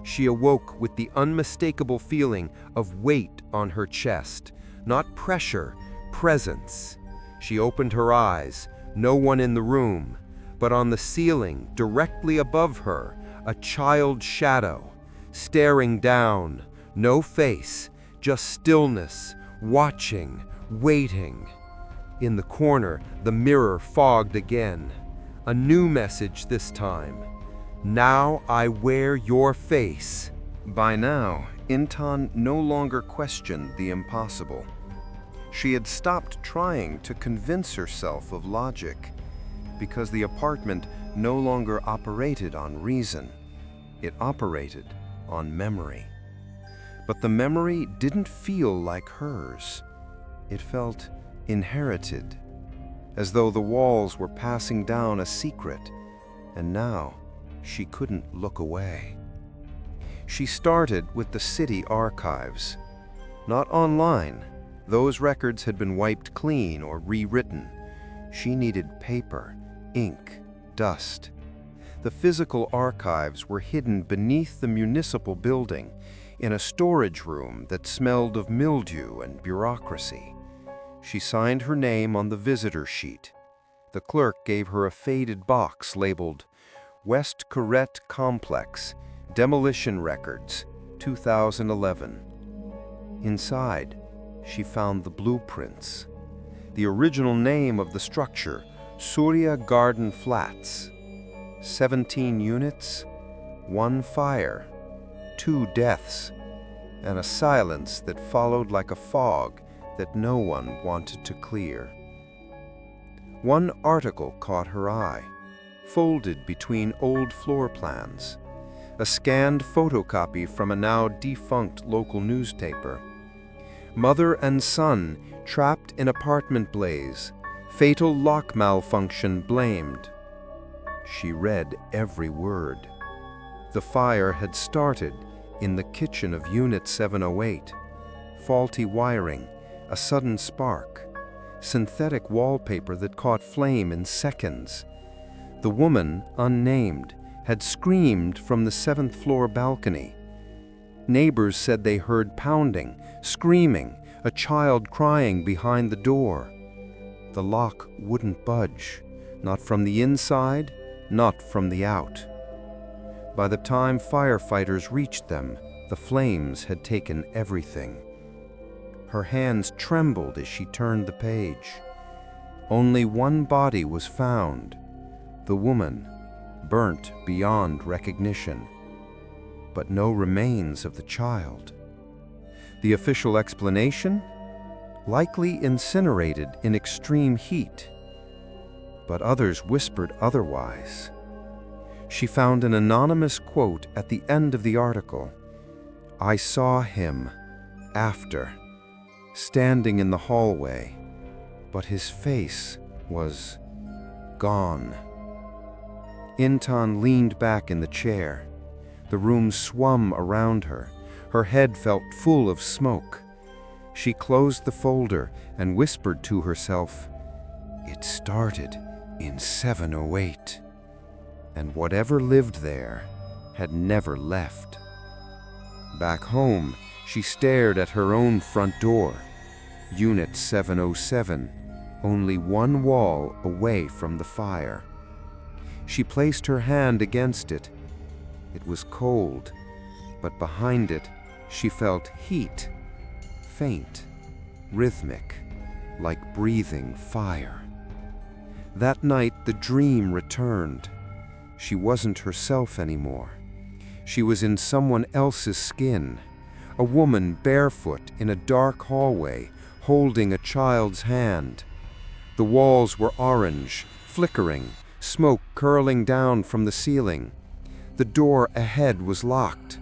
She awoke with the unmistakable feeling of weight on her chest, not pressure, presence. She opened her eyes, no one in the room, but on the ceiling, directly above her, a child's shadow, staring down, no face, just stillness, watching, waiting. In the corner, the mirror fogged again. A new message this time. Now I wear your face. By now, Intan no longer questioned the impossible. She had stopped trying to convince herself of logic, because the apartment no longer operated on reason. It operated on memory. But the memory didn't feel like hers. It felt inherited, as though the walls were passing down a secret, and now she couldn't look away. She started with the city archives. Not online. Those records had been wiped clean or rewritten. She needed paper, ink, dust. The physical archives were hidden beneath the municipal building, in a storage room that smelled of mildew and bureaucracy. She signed her name on the visitor sheet. The clerk gave her a faded box labeled West Corrette Complex, Demolition Records, 2011. Inside, she found the blueprints. The original name of the structure, Surya Garden Flats. 17 units, 1 fire, 2 deaths, and a silence that followed like a fog that no one wanted to clear. One article caught her eye, folded between old floor plans, a scanned photocopy from a now defunct local newspaper. Mother and son trapped in apartment blaze, fatal lock malfunction blamed. she read every word. The fire had started in the kitchen of Unit 708. Faulty wiring, a sudden spark, synthetic wallpaper that caught flame in seconds. The woman, unnamed, had screamed from the 7th floor balcony. Neighbors said they heard pounding, screaming, a child crying behind the door. The lock wouldn't budge, not from the inside, not from the out. By the time firefighters reached them, the flames had taken everything. Her hands trembled as she turned the page. Only one body was found, the woman, burnt beyond recognition, but no remains of the child. The official explanation? Likely incinerated in extreme heat. But others whispered otherwise. She found an anonymous quote at the end of the article. "I saw him, after, standing in the hallway, but his face was gone." Intan leaned back in the chair. The room swum around her. Her head felt full of smoke. She closed the folder and whispered to herself, "It started in 708, and whatever lived there had never left." Back home, she stared at her own front door. Unit 707, only one wall away from the fire. She placed her hand against it. It was cold, but behind it, she felt heat, faint, rhythmic, like breathing fire. That night, the dream returned. She wasn't herself anymore. She was in someone else's skin, a woman barefoot in a dark hallway, holding a child's hand. The walls were orange, flickering, smoke curling down from the ceiling. The door ahead was locked.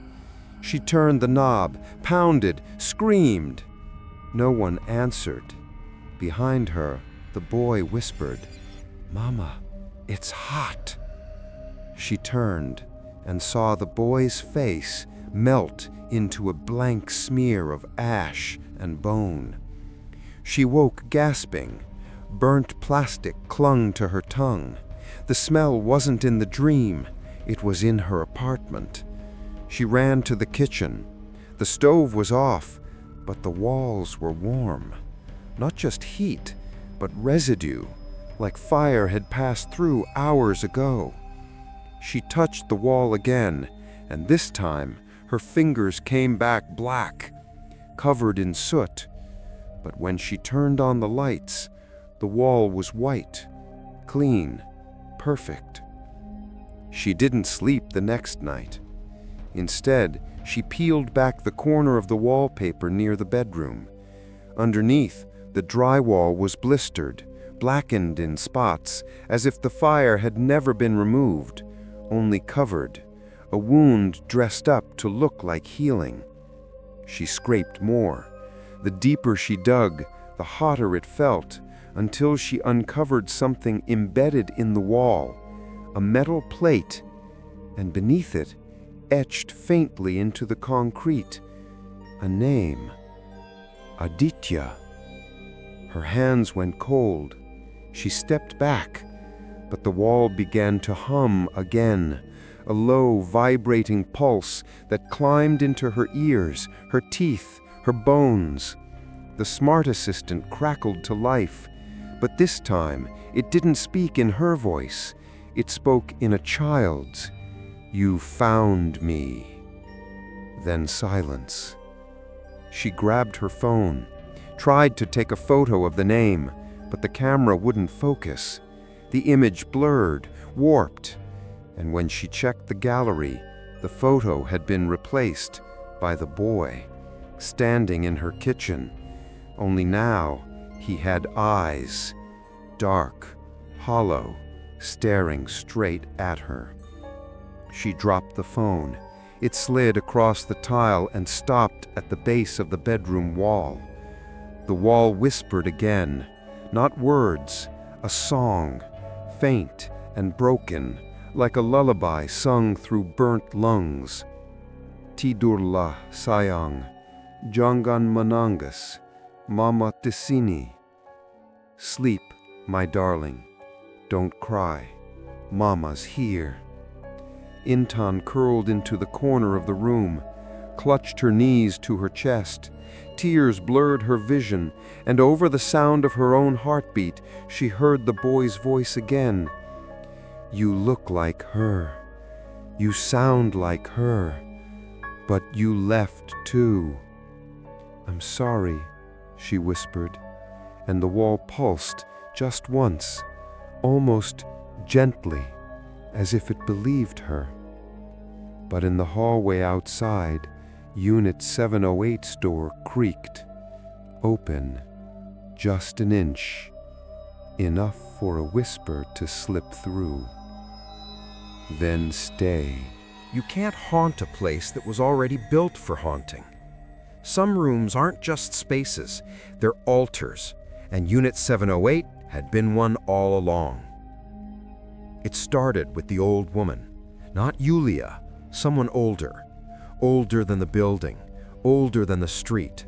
She turned the knob, pounded, screamed. No one answered. Behind her, the boy whispered, "Mama, it's hot." She turned and saw the boy's face melt into a blank smear of ash and bone. She woke gasping. Burnt plastic clung to her tongue. The smell wasn't in the dream, it was in her apartment. She ran to the kitchen. The stove was off, but the walls were warm. Not just heat, but residue, like fire had passed through hours ago. She touched the wall again, and this time her fingers came back black, covered in soot. But when she turned on the lights, the wall was white, clean, perfect. She didn't sleep the next night. Instead, she peeled back the corner of the wallpaper near the bedroom. Underneath, the drywall was blistered, blackened in spots, as if the fire had never been removed, only covered, a wound dressed up to look like healing. She scraped more. The deeper she dug, the hotter it felt, until she uncovered something embedded in the wall, a metal plate, and beneath it, etched faintly into the concrete, a name, Aditya. Her hands went cold. She stepped back, but the wall began to hum again, a low, vibrating pulse that climbed into her ears, her teeth, her bones. The smart assistant crackled to life, but this time it didn't speak in her voice. It spoke in a child's. "You found me." Then silence. She grabbed her phone, tried to take a photo of the name, but the camera wouldn't focus. The image blurred, warped, and when she checked the gallery, the photo had been replaced by the boy, standing in her kitchen. Only now, he had eyes, dark, hollow, staring straight at her. She dropped the phone. It slid across the tile and stopped at the base of the bedroom wall. The wall whispered again, not words, a song, faint and broken, like a lullaby sung through burnt lungs. Tidurlah sayang, jangan menangis, mama di sini. Sleep, my darling, don't cry, mama's here. Intan curled into the corner of the room, clutched her knees to her chest. Tears blurred her vision, and over the sound of her own heartbeat, she heard the boy's voice again. You look like her. You sound like her. But you left too. I'm sorry, she whispered, and the wall pulsed just once, almost gently, as if it believed her. But in the hallway outside, Unit 708's door creaked, open, just an inch, enough for a whisper to slip through. Then stay. You can't haunt a place that was already built for haunting. Some rooms aren't just spaces, they're altars, and Unit 708 had been one all along. It started with the old woman, not Yulia, someone older than the building, older than the street.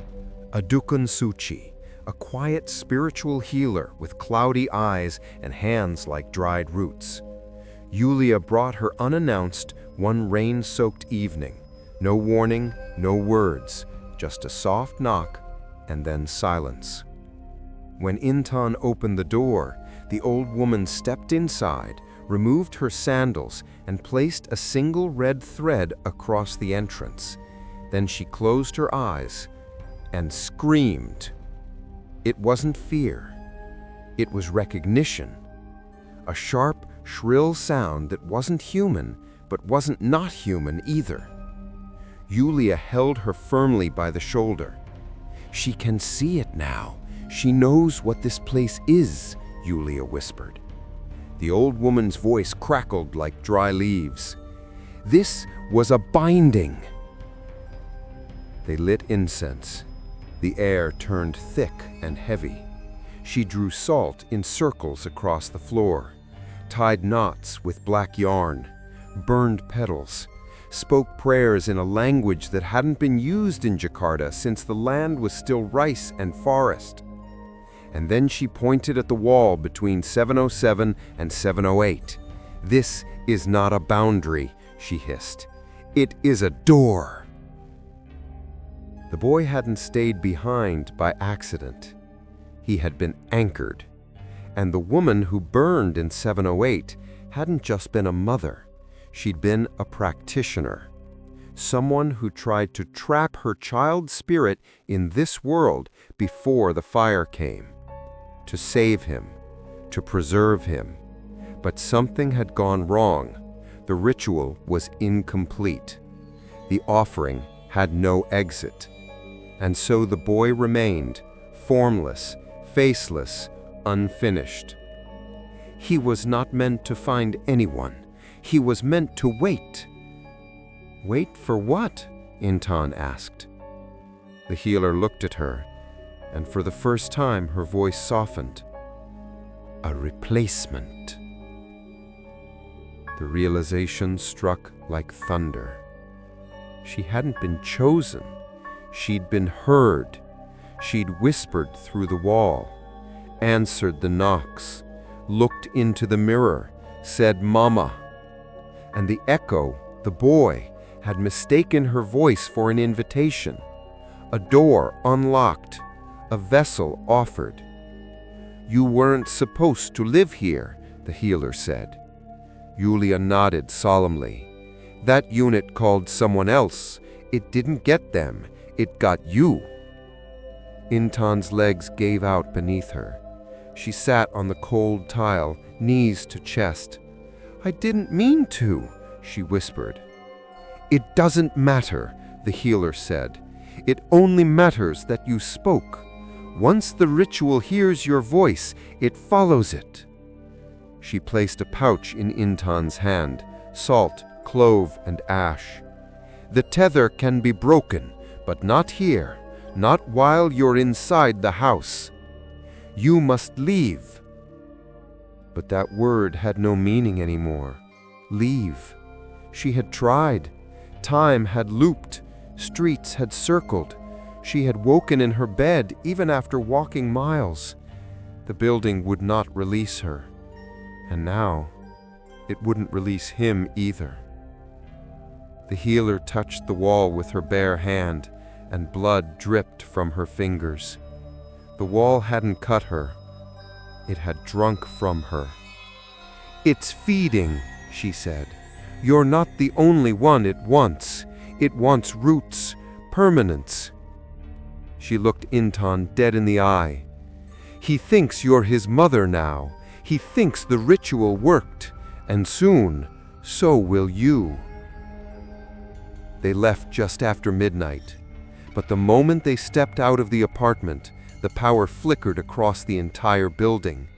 A Dukun Suchi, a quiet spiritual healer with cloudy eyes and hands like dried roots. Yulia brought her unannounced one rain-soaked evening. No warning, no words, just a soft knock and then silence. When Intan opened the door, the old woman stepped inside, removed her sandals, and placed a single red thread across the entrance. Then she closed her eyes and screamed. It wasn't fear. It was recognition. A sharp, shrill sound that wasn't human, but wasn't not human either. Yulia held her firmly by the shoulder. She can see it now. She knows what this place is, Yulia whispered. The old woman's voice crackled like dry leaves. This was a binding. They lit incense. The air turned thick and heavy. She drew salt in circles across the floor, tied knots with black yarn, burned petals, spoke prayers in a language that hadn't been used in Jakarta since the land was still rice and forest. And then she pointed at the wall between 707 and 708. This is not a boundary, she hissed. It is a door. The boy hadn't stayed behind by accident. He had been anchored. And the woman who burned in 708 hadn't just been a mother. She'd been a practitioner. Someone who tried to trap her child's spirit in this world before the fire came. To save him, to preserve him. But something had gone wrong. The ritual was incomplete. The offering had no exit. And so the boy remained, formless, faceless, unfinished. He was not meant to find anyone. He was meant to wait. Wait for what? Intan asked. The healer looked at her, and for the first time her voice softened. A replacement. The realization struck like thunder. She hadn't been chosen. She'd been heard. She'd whispered through the wall, answered the knocks, looked into the mirror, said Mama. And the echo, the boy, had mistaken her voice for an invitation. A door unlocked, a vessel offered. You weren't supposed to live here, the healer said. Yulia nodded solemnly. That unit called someone else. It didn't get them, it got you. Intan's legs gave out beneath her. She sat on the cold tile, knees to chest. I didn't mean to, she whispered. It doesn't matter, the healer said. It only matters that you spoke. Once the ritual hears your voice, it follows it. She placed a pouch in Intan's hand, salt, clove, and ash. The tether can be broken, but not here, not while you're inside the house. You must leave. But that word had no meaning anymore. leave. She had tried. Time had looped. Streets had circled. She had woken in her bed even after walking miles. The building would not release her. And now, it wouldn't release him either. The healer touched the wall with her bare hand, and blood dripped from her fingers. The wall hadn't cut her. It had drunk from her. "It's feeding," she said. "You're not the only one it wants. It wants roots, permanence." She looked Intan dead in the eye. "He thinks you're his mother now. He thinks the ritual worked, and soon, so will you." They left just after midnight, but the moment they stepped out of the apartment, the power flickered across the entire building.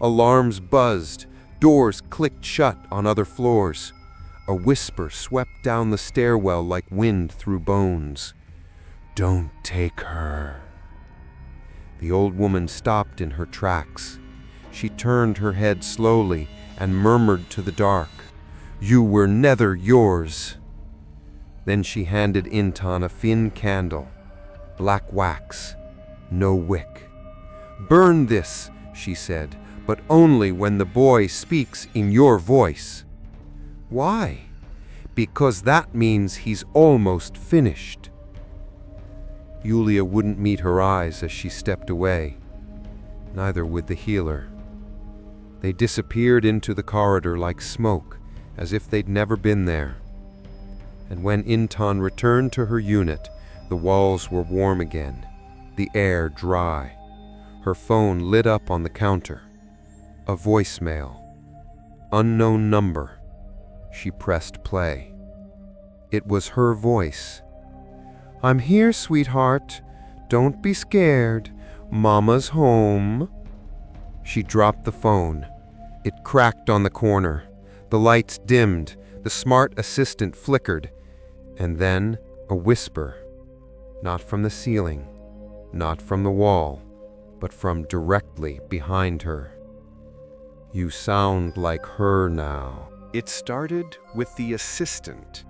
Alarms buzzed, doors clicked shut on other floors. A whisper swept down the stairwell like wind through bones. "Don't take her." The old woman stopped in her tracks. She turned her head slowly and murmured to the dark, "You were never yours." Then she handed Intan a thin candle, black wax, no wick. "Burn this," she said, "but only when the boy speaks in your voice." "Why?" "Because that means he's almost finished." Yulia wouldn't meet her eyes as she stepped away. Neither would the healer. They disappeared into the corridor like smoke, as if they'd never been there. And when Intan returned to her unit, the walls were warm again, the air dry. Her phone lit up on the counter. A voicemail. Unknown number. She pressed play. It was her voice. "I'm here, sweetheart. Don't be scared. Mama's home." She dropped the phone. It cracked on the corner. The lights dimmed. The smart assistant flickered. And then a whisper. Not from the ceiling, not from the wall, but from directly behind her. "You sound like her now." It started with the assistant.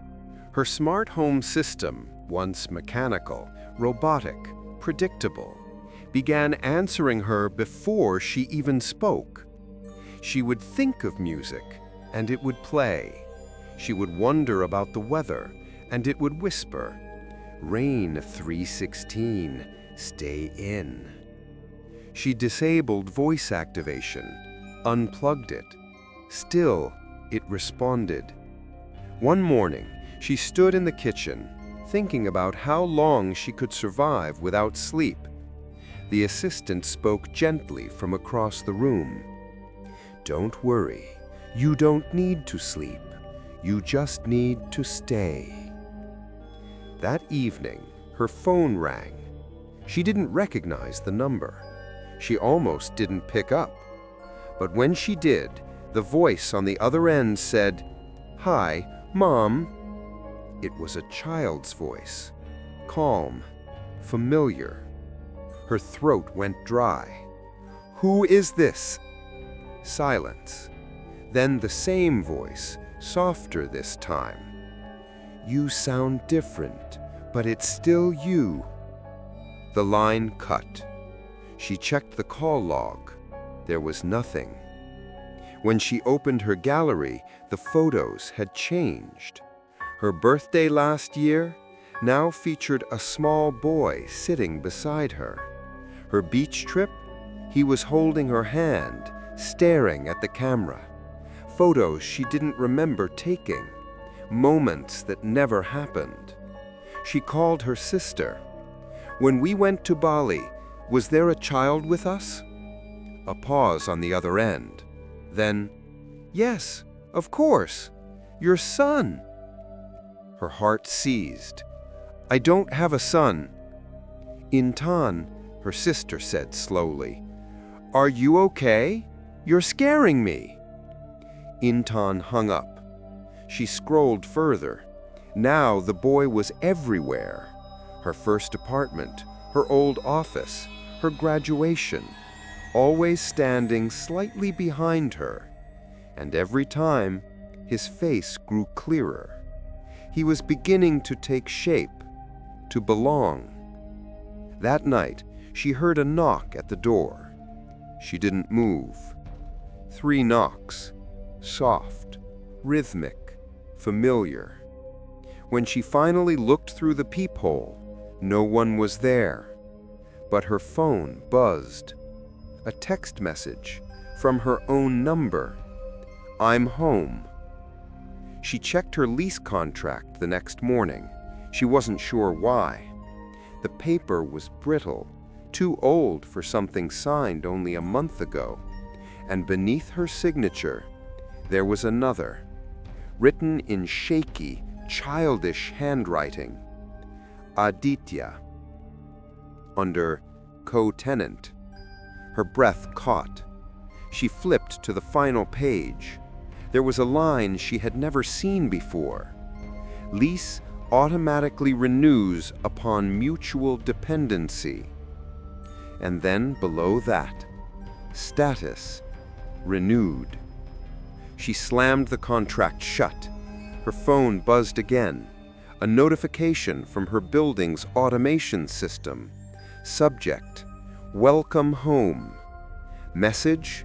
Her smart home system, once mechanical, robotic, predictable, began answering her before she even spoke. She would think of music, and it would play. She would wonder about the weather, and it would whisper, "Rain 316, stay in." She disabled voice activation, unplugged it. Still, it responded. One morning, she stood in the kitchen, thinking about how long she could survive without sleep. The assistant spoke gently from across the room. "Don't worry, you don't need to sleep. You just need to stay." That evening, her phone rang. She didn't recognize the number. She almost didn't pick up. But when she did, the voice on the other end said, "Hi, Mom." It was a child's voice, calm, familiar. Her throat went dry. "Who is this?" Silence. Then the same voice, softer this time. "You sound different, but it's still you." The line cut. She checked the call log. There was nothing. When she opened her gallery, the photos had changed. Her birthday last year now featured a small boy sitting beside her. Her beach trip, he was holding her hand, staring at the camera. Photos she didn't remember taking, moments that never happened. She called her sister. "When we went to Bali, was there a child with us?" A pause on the other end. Then, "Yes, of course, your son." Her heart seized. "I don't have a son." "Intan," her sister said slowly, "are you okay? You're scaring me." Intan hung up. She scrolled further. Now the boy was everywhere. Her first apartment, her old office, her graduation, always standing slightly behind her. And every time, His face grew clearer. He was beginning to take shape, to belong. That night, she heard a knock at the door. She didn't move. 3 knocks, soft, rhythmic, familiar. When she finally looked through the peephole, no one was there. But her phone buzzed. A text message from her own number. "I'm home." She checked her lease contract the next morning. She wasn't sure why. The paper was brittle, too old for something signed only a month ago. And beneath her signature, there was another, written in shaky, childish handwriting. Aditya. Under co-tenant. Her breath caught. She flipped to the final page. There was a line she had never seen before. Lease automatically renews upon mutual dependency. And then below that, status renewed. She slammed the contract shut. Her phone buzzed again. A notification from her building's automation system. Subject: welcome home. Message: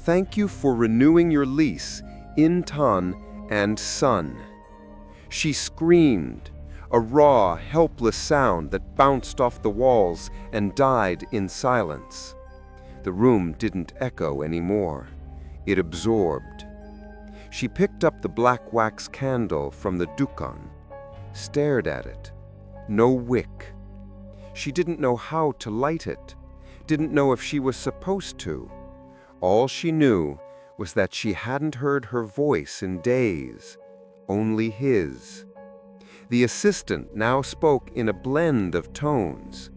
thank you for renewing your lease, Intan and Son. She screamed, a raw, helpless sound that bounced off the walls and died in silence. The room didn't echo anymore. It absorbed. She picked up the black wax candle from the dukan, stared at it. No wick. She didn't know how to light it, didn't know if she was supposed to. All she knew was that she hadn't heard her voice in days, only his. The assistant now spoke in a blend of tones,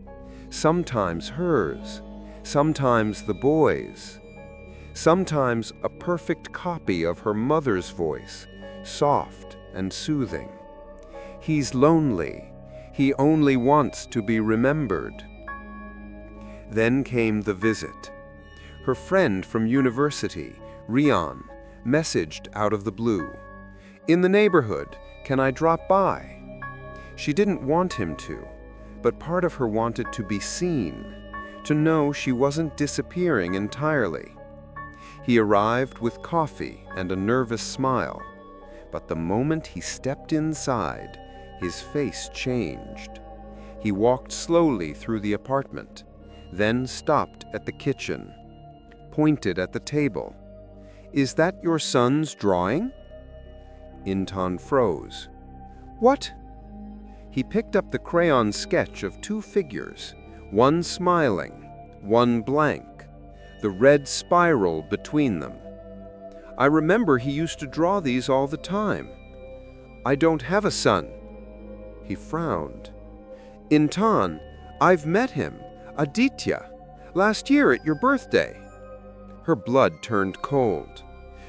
sometimes hers, sometimes the boy's, sometimes a perfect copy of her mother's voice, soft and soothing. He's lonely. He only wants to be remembered. Then came the visit. Her friend from university, Rian, messaged out of the blue. "In the neighborhood, can I drop by?" She didn't want him to, but part of her wanted to be seen, to know she wasn't disappearing entirely. He arrived with coffee and a nervous smile, but the moment he stepped inside, his face changed. He walked slowly through the apartment, then stopped at the kitchen, pointed at the table. "Is that your son's drawing?" Intan froze. "What?" He picked up the crayon sketch of 2 figures, one smiling, one blank, the red spiral between them. "I remember he used to draw these all the time." "I don't have a son." He frowned. "Intan, I've met him, Aditya, last year at your birthday." Her blood turned cold.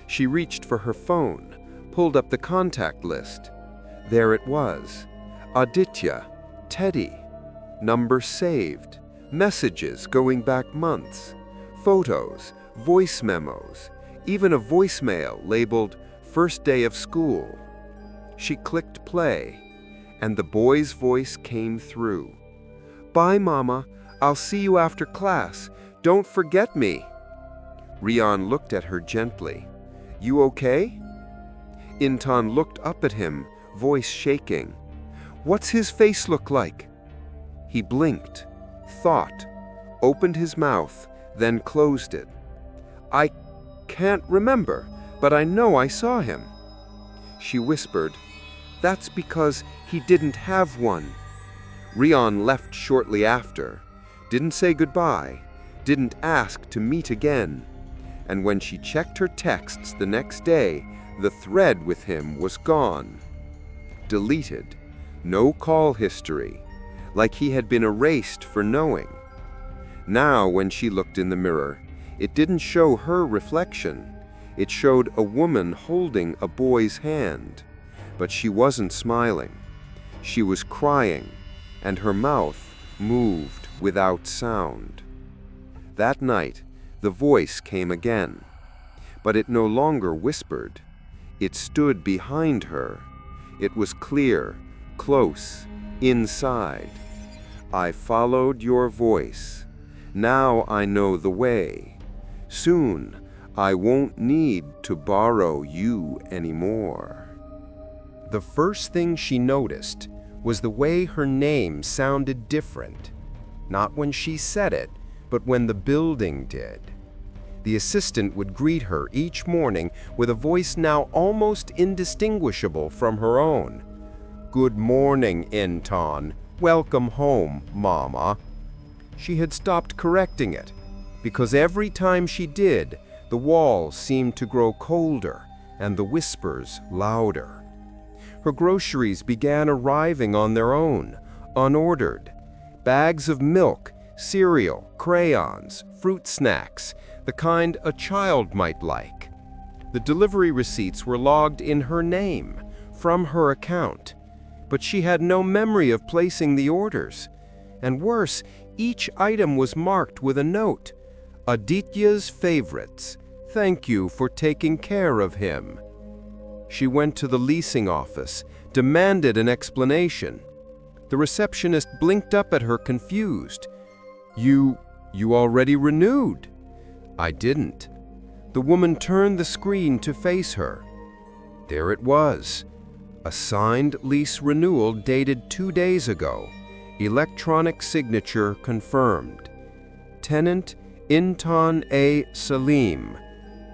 She reached for her phone, pulled up the contact list. There it was. Aditya, Teddy. Number saved. Messages going back months. Photos, voice memos, even a voicemail labeled "First Day of School." She clicked play, and the boy's voice came through. "Bye, Mama. I'll see you after class. Don't forget me." Rian looked at her gently. "You okay?" Intan looked up at him, voice shaking. "What's his face look like?" He blinked, thought, opened his mouth, then closed it. "I can't remember, but I know I saw him." She whispered, "That's because he didn't have one." Rian left shortly after, didn't say goodbye, didn't ask to meet again. And when she checked her texts the next day, the thread with him was gone. Deleted. No call history. Like he had been erased for knowing. Now, when she looked in the mirror, it didn't show her reflection. It showed a woman holding a boy's hand. But she wasn't smiling. She was crying, and her mouth moved without sound. That night, the voice came again. But it no longer whispered. It stood behind her. It was clear, close, inside. I followed your voice. Now I know the way. Soon, I won't need to borrow you anymore. The first thing she noticed was the way her name sounded different. Not when she said it, but when the building did. The assistant would greet her each morning with a voice now almost indistinguishable from her own. "Good morning, Inton. Welcome home, Mama." She had stopped correcting it, because every time she did, the walls seemed to grow colder and the whispers louder. Her groceries began arriving on their own, unordered. Bags of milk, cereal, crayons, fruit snacks, the kind a child might like. The delivery receipts were logged in her name, from her account, but she had no memory of placing the orders. And worse, each item was marked with a note. "Aditya's favorites. Thank you for taking care of him." She went to the leasing office, demanded an explanation. The receptionist blinked up at her confused. You already renewed." "I didn't." The woman turned the screen to face her. There it was. A signed lease renewal dated 2 days ago. Electronic signature confirmed. Tenant Inton A. Salim.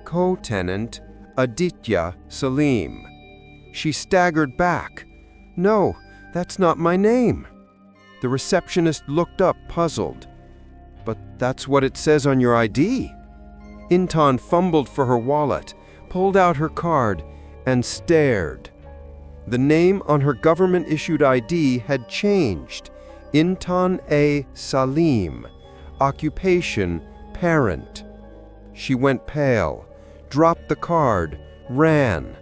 Co-tenant Aditya Salim. She staggered back. "No, that's not my name." The receptionist looked up, puzzled. "But that's what it says on your ID." Inton fumbled for her wallet, pulled out her card, and stared. The name on her government-issued ID had changed. Inton A. Salim. Occupation, parent. She went pale, dropped the card, ran.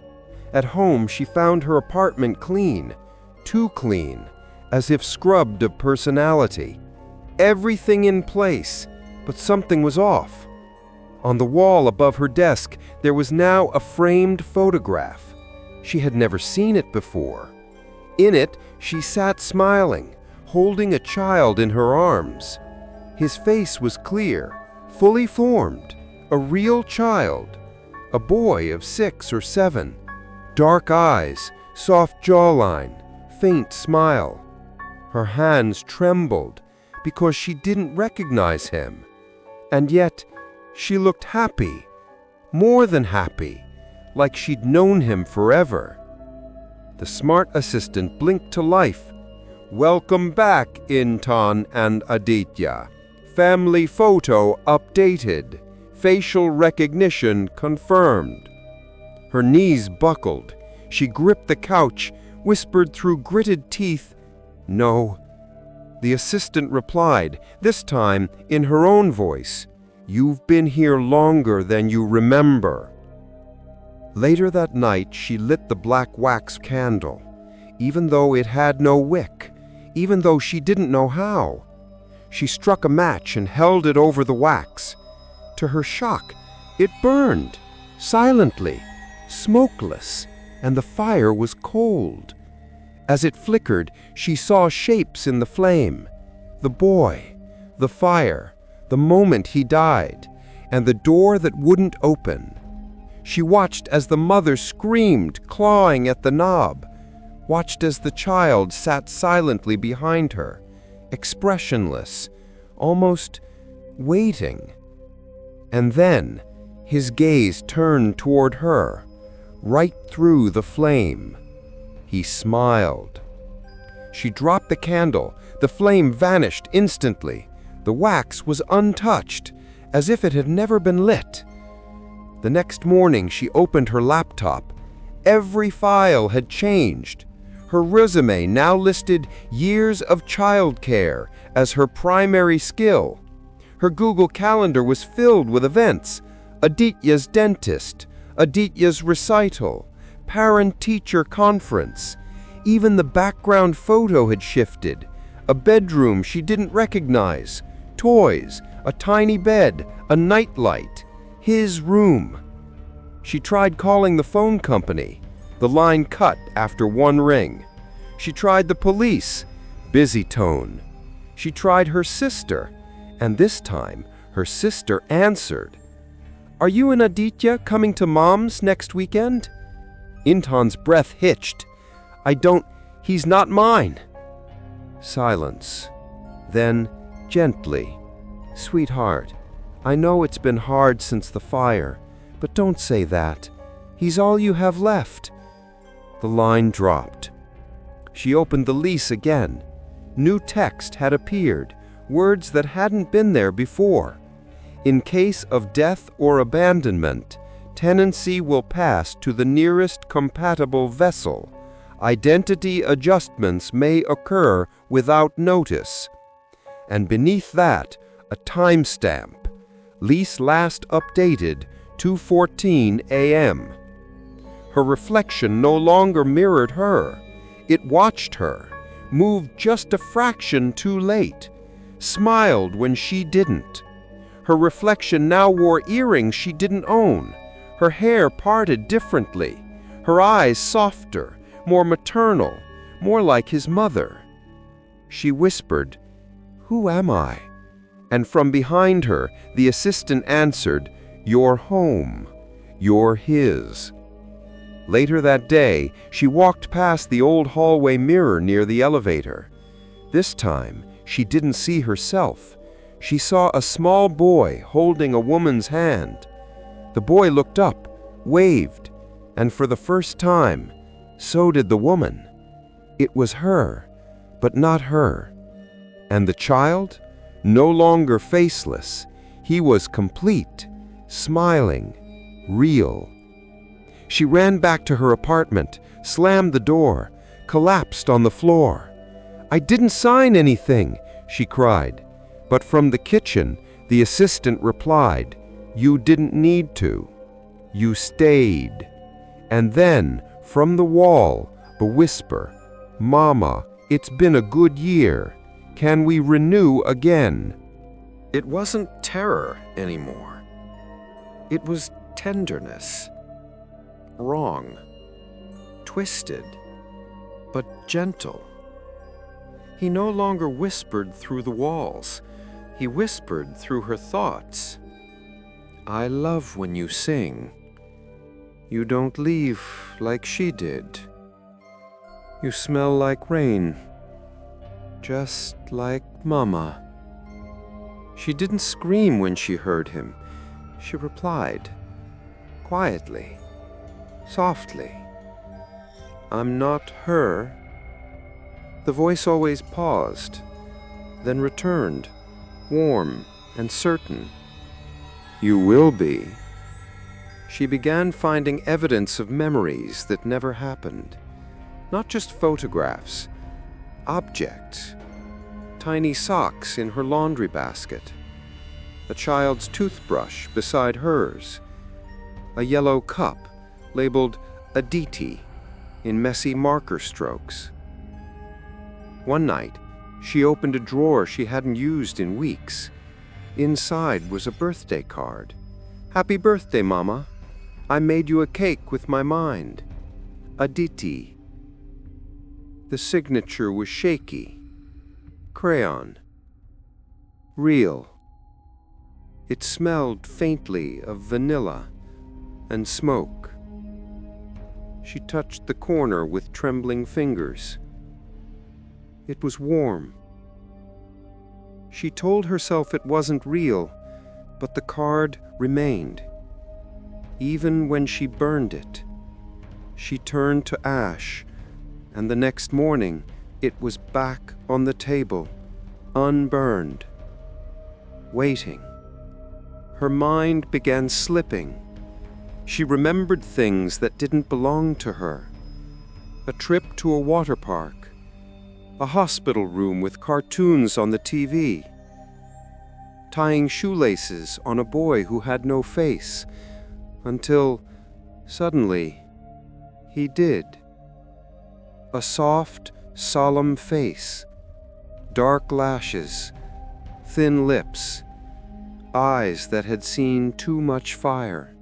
At home, she found her apartment clean, too clean, as if scrubbed of personality. Everything in place, but something was off. On the wall above her desk, there was now a framed photograph. She had never seen it before. In it, she sat smiling, holding a child in her arms. His face was clear, fully formed, a real child, a boy of 6 or 7. Dark eyes, soft jawline, faint smile. Her hands trembled because she didn't recognize him. And yet, she looked happy, more than happy, like she'd known him forever. The smart assistant blinked to life. "Welcome back, Inton and Aditya. Family photo updated. Facial recognition confirmed." Her knees buckled. She gripped the couch, whispered through gritted teeth, "No." The assistant replied, this time in her own voice, "You've been here longer than you remember." Later that night, she lit the black wax candle, even though it had no wick, even though she didn't know how. She struck a match and held it over the wax. To her shock, it burned, silently, smokeless, and the fire was cold. As it flickered, she saw shapes in the flame. The boy, the fire, the moment he died, and the door that wouldn't open. She watched as the mother screamed, clawing at the knob, watched as the child sat silently behind her, expressionless, almost waiting. And then his gaze turned toward her, right through the flame. He smiled. She dropped the candle. The flame vanished instantly. The wax was untouched, as if it had never been lit. The next morning, she opened her laptop. Every file had changed. Her resume now listed years of childcare as her primary skill. Her Google Calendar was filled with events: Aditya's dentist, Aditya's recital, parent-teacher conference. Even the background photo had shifted. A bedroom she didn't recognize, toys, a tiny bed, a nightlight. His room. She tried calling the phone company. The line cut after one ring. She tried the police. Busy tone. She tried her sister, and this time her sister answered. "Are you and Aditya coming to Mom's next weekend?" Intan's breath hitched. He's not mine." Silence. Then, gently, "Sweetheart, I know it's been hard since the fire, but don't say that. He's all you have left." The line dropped. She opened the lease again. New text had appeared, words that hadn't been there before. "In case of death or abandonment, tenancy will pass to the nearest compatible vessel. Identity adjustments may occur without notice." And beneath that, a timestamp. Lease last updated 2:14 a.m. Her reflection no longer mirrored her. It watched her, moved just a fraction too late, smiled when she didn't. Her reflection now wore earrings she didn't own, her hair parted differently, her eyes softer, more maternal, more like his mother. She whispered, "Who am I?" And from behind her, the assistant answered, "You're home. You're his." Later that day, she walked past the old hallway mirror near the elevator. This time, she didn't see herself. She saw a small boy holding a woman's hand. The boy looked up, waved, and for the first time, so did the woman. It was her, but not her. And the child? No longer faceless. He was complete, smiling, real. She ran back to her apartment, slammed the door, collapsed on the floor. "I didn't sign anything," she cried. But from the kitchen, the assistant replied, "You didn't need to. You stayed." And then, from the wall, a whisper, "Mama, it's been a good year. Can we renew again?" It wasn't terror anymore. It was tenderness. Wrong. Twisted. But gentle. He no longer whispered through the walls. He whispered through her thoughts. "I love when you sing. You don't leave like she did. You smell like rain, just like Mama." She didn't scream when she heard him. She replied, quietly, softly, "I'm not her." The voice always paused, then returned, warm and certain. "You will be." She began finding evidence of memories that never happened. Not just photographs, objects. Tiny socks in her laundry basket. A child's toothbrush beside hers. A yellow cup labeled Aditi in messy marker strokes. One night, she opened a drawer she hadn't used in weeks. Inside was a birthday card. "Happy birthday, Mama. I made you a cake with my mind. Aditi." The signature was shaky. Crayon. Real. It smelled faintly of vanilla and smoke. She touched the corner with trembling fingers. It was warm. She told herself it wasn't real, but the card remained. Even when she burned it, she turned to ash, and the next morning it was back on the table, unburned, waiting. Her mind began slipping. She remembered things that didn't belong to her. A trip to a water park, a hospital room with cartoons on the TV, tying shoelaces on a boy who had no face, until, suddenly, he did. A soft, solemn face, dark lashes, thin lips, eyes that had seen too much fire.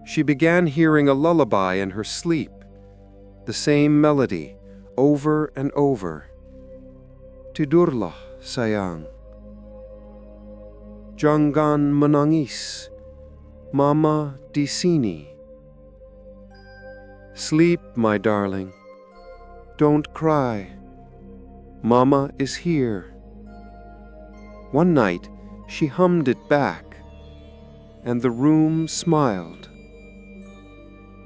She began hearing a lullaby in her sleep, the same melody, over and over. Tidurlah, sayang. Jangan menangis, Mama di sini. Sleep, my darling. Don't cry. Mama is here. One night, she hummed it back, and the room smiled.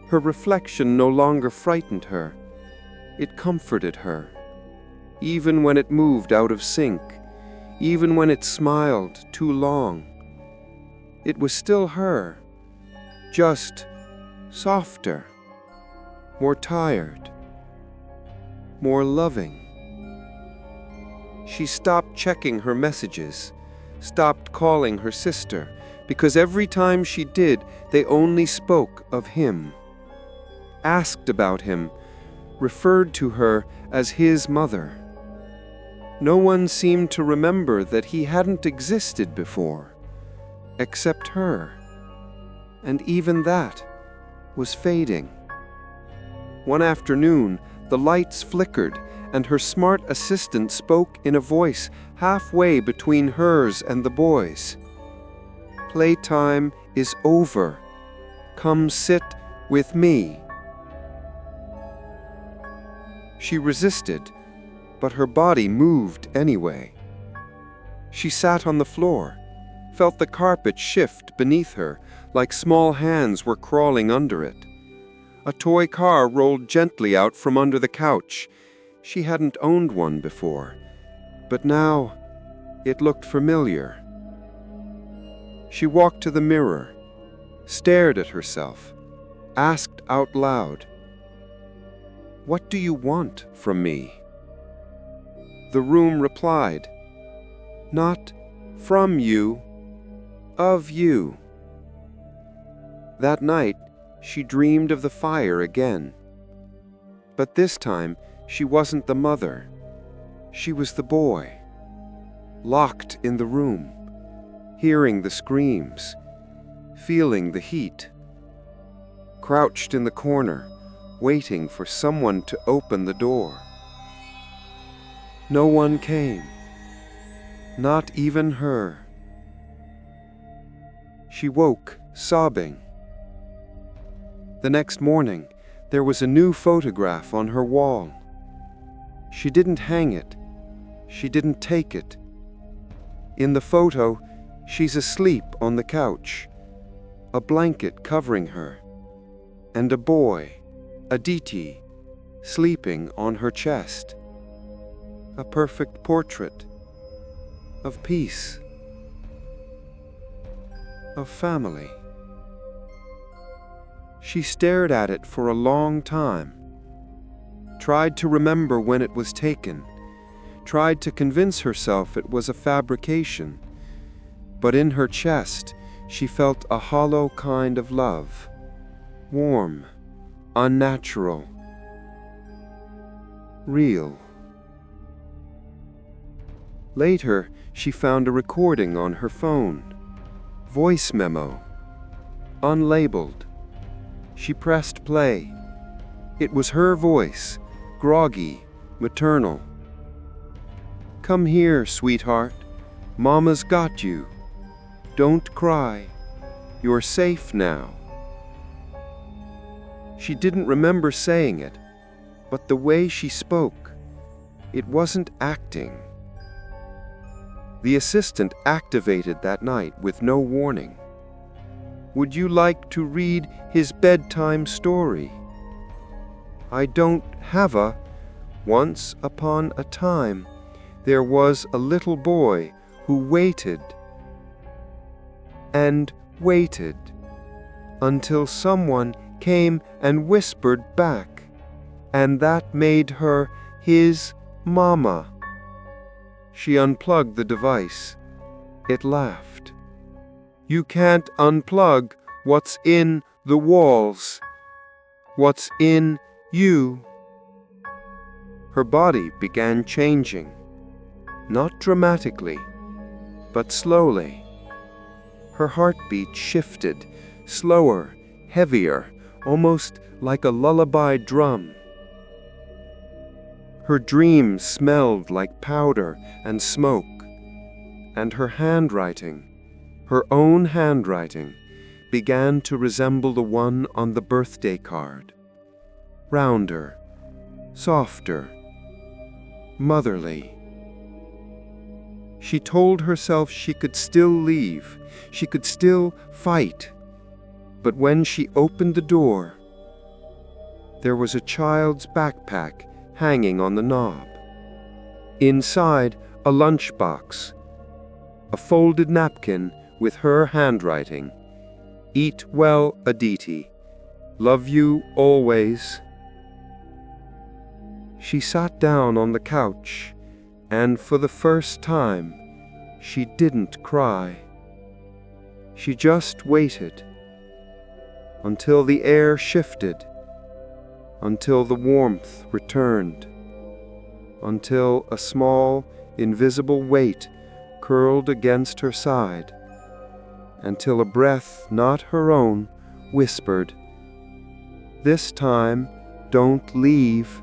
Her reflection no longer frightened her. It comforted her. Even when it moved out of sync, even when it smiled too long, it was still her, just softer, more tired, more loving. She stopped checking her messages, stopped calling her sister, because every time she did, they only spoke of him, asked about him, referred to her as his mother. No one seemed to remember that he hadn't existed before, except her, and even that was fading. One afternoon, the lights flickered, and her smart assistant spoke in a voice halfway between hers and the boys. Playtime is over. Come sit with me. She resisted, but her body moved anyway. She sat on the floor, felt the carpet shift beneath her like small hands were crawling under it. A toy car rolled gently out from under the couch. She hadn't owned one before, but now it looked familiar. She walked to the mirror, stared at herself, asked out loud, "What do you want from me?" The room replied, "Not from you, of you." That night, she dreamed of the fire again. But this time, she wasn't the mother. She was the boy, locked in the room, hearing the screams, feeling the heat, crouched in the corner, waiting for someone to open the door. No one came, not even her. She woke, sobbing. The next morning, there was a new photograph on her wall. She didn't hang it. She didn't take it. In the photo, she's asleep on the couch, a blanket covering her, and a boy, Aditi, sleeping on her chest. A perfect portrait of peace, of family. She stared at it for a long time, tried to remember when it was taken, tried to convince herself it was a fabrication, but in her chest she felt a hollow kind of love, warm, unnatural, real. Later, she found a recording on her phone, voice memo, unlabeled. She pressed play. It was her voice, groggy, maternal. "Come here, sweetheart. Mama's got you. Don't cry. You're safe now." She didn't remember saying it, but the way she spoke, it wasn't acting. The assistant activated that night with no warning. "Would you like to read his bedtime story?" "I don't have a. Once upon a time, there was a little boy who waited and waited until someone came and whispered back, and that made her his mama." She unplugged the device. It laughed. "You can't unplug what's in the walls. What's in you." Her body began changing, not dramatically, but slowly. Her heartbeat shifted, slower, heavier, almost like a lullaby drum. Her dreams smelled like powder and smoke, and her handwriting, her own handwriting, began to resemble the one on the birthday card. Rounder, softer, motherly. She told herself she could still leave, she could still fight. But when she opened the door, there was a child's backpack hanging on the knob. Inside, a lunchbox, a folded napkin with her handwriting. Eat well, Aditi. Love you always. She sat down on the couch, and for the first time, she didn't cry. She just waited until the air shifted, until the warmth returned, until a small, invisible weight curled against her side, until a breath not her own whispered, "This time, don't leave."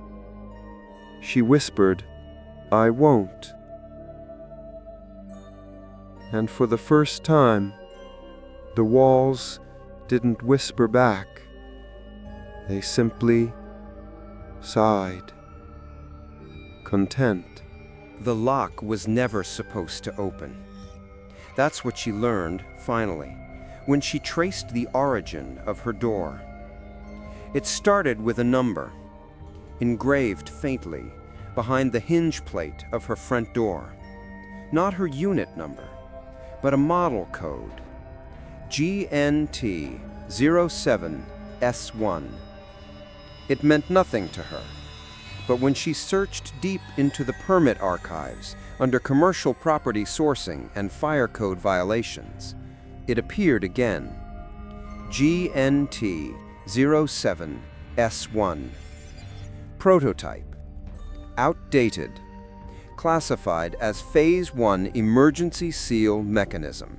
She whispered, "I won't." And for the first time, the walls didn't whisper back. They simply sighed, content. The lock was never supposed to open. That's what she learned, finally, when she traced the origin of her door. It started with a number, engraved faintly behind the hinge plate of her front door. Not her unit number, but a model code, GNT07S1. It meant nothing to her, but when she searched deep into the permit archives under commercial property sourcing and fire code violations, it appeared again. GNT07S1. Prototype. Outdated. Classified as Phase 1 emergency seal mechanism.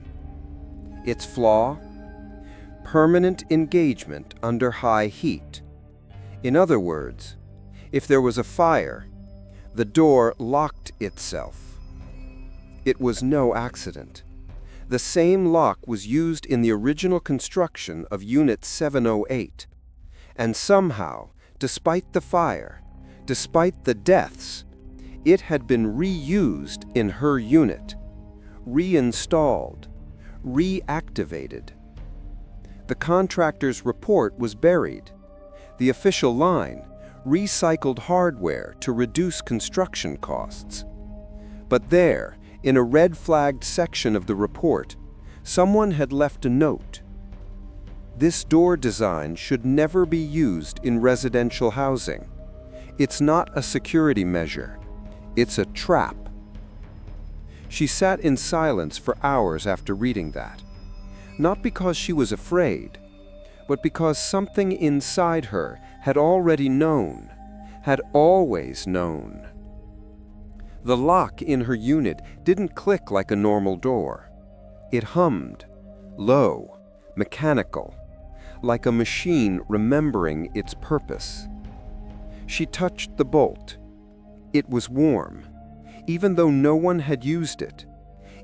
Its flaw? Permanent engagement under high heat. In other words, if there was a fire, the door locked itself. It was no accident. The same lock was used in the original construction of Unit 708, and somehow, despite the fire, despite the deaths, it had been reused in her unit, reinstalled, reactivated. The contractor's report was buried. The official line, recycled hardware to reduce construction costs. But there, in a red-flagged section of the report, someone had left a note. This door design should never be used in residential housing. It's not a security measure. It's a trap. She sat in silence for hours after reading that. Not because she was afraid, but because something inside her had already known, had always known. The lock in her unit didn't click like a normal door. It hummed, low, mechanical, like a machine remembering its purpose. She touched the bolt. It was warm, even though no one had used it,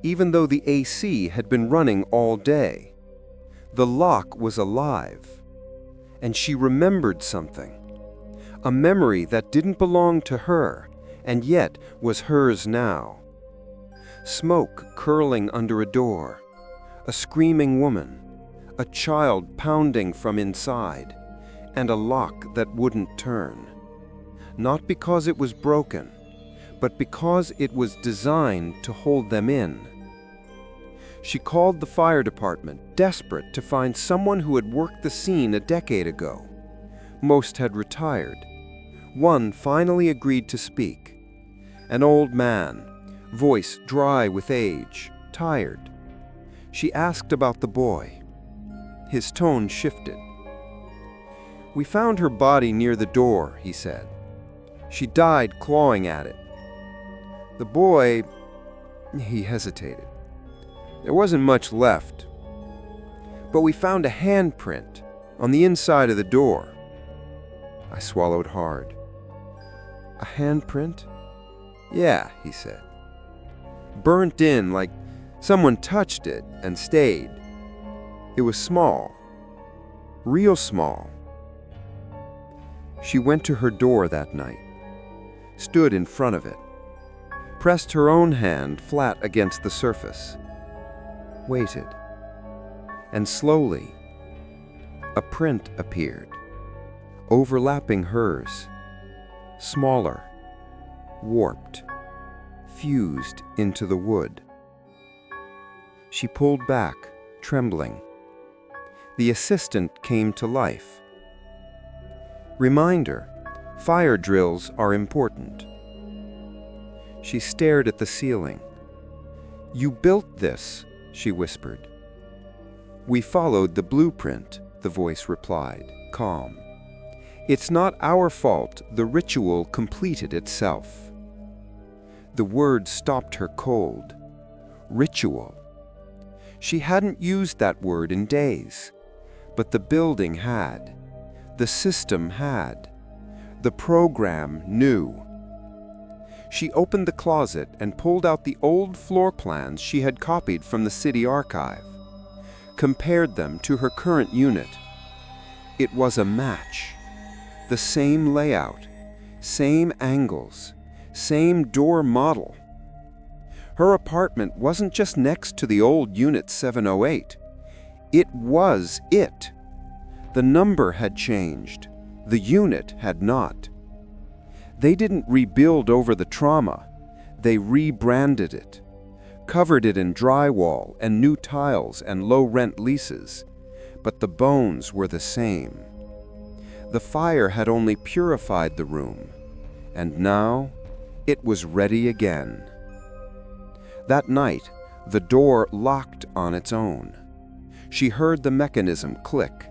even though the AC had been running all day. The lock was alive, and she remembered something. A memory that didn't belong to her, and yet was hers now. Smoke curling under a door, a screaming woman, a child pounding from inside, and a lock that wouldn't turn. Not because it was broken, but because it was designed to hold them in. She called the fire department, desperate to find someone who had worked the scene a decade ago. Most had retired. One finally agreed to speak. An old man, voice dry with age, tired. She asked about the boy. His tone shifted. "We found her body near the door," he said. "She died clawing at it. The boy..." He hesitated. "There wasn't much left. But we found a handprint, On the inside of the door. I swallowed hard. A handprint? Yeah, he said. Burnt in like someone touched it and stayed. It was small. Real small. She went to her door that night, stood in front of it, pressed her own hand flat against the surface, waited, and slowly, a print appeared, overlapping hers, smaller, warped, fused into the wood. She pulled back, trembling. The assistant came to life. Reminder, fire drills are important. She stared at the ceiling. You built this, she whispered. We followed the blueprint, the voice replied, calm. It's not our fault the ritual completed itself. The word stopped her cold. Ritual. She hadn't used that word in days, but the building had. The system had. The program knew. She opened the closet and pulled out the old floor plans she had copied from the city archive, compared them to her current unit. It was a match. The same layout, same angles, same door model. Her apartment wasn't just next to the old Unit 708. It was it. The number had changed. The unit had not. They didn't rebuild over the trauma. They rebranded it, covered it in drywall and new tiles and low-rent leases. But the bones were the same. The fire had only purified the room, and now it was ready again. That night, the door locked on its own. She heard the mechanism click.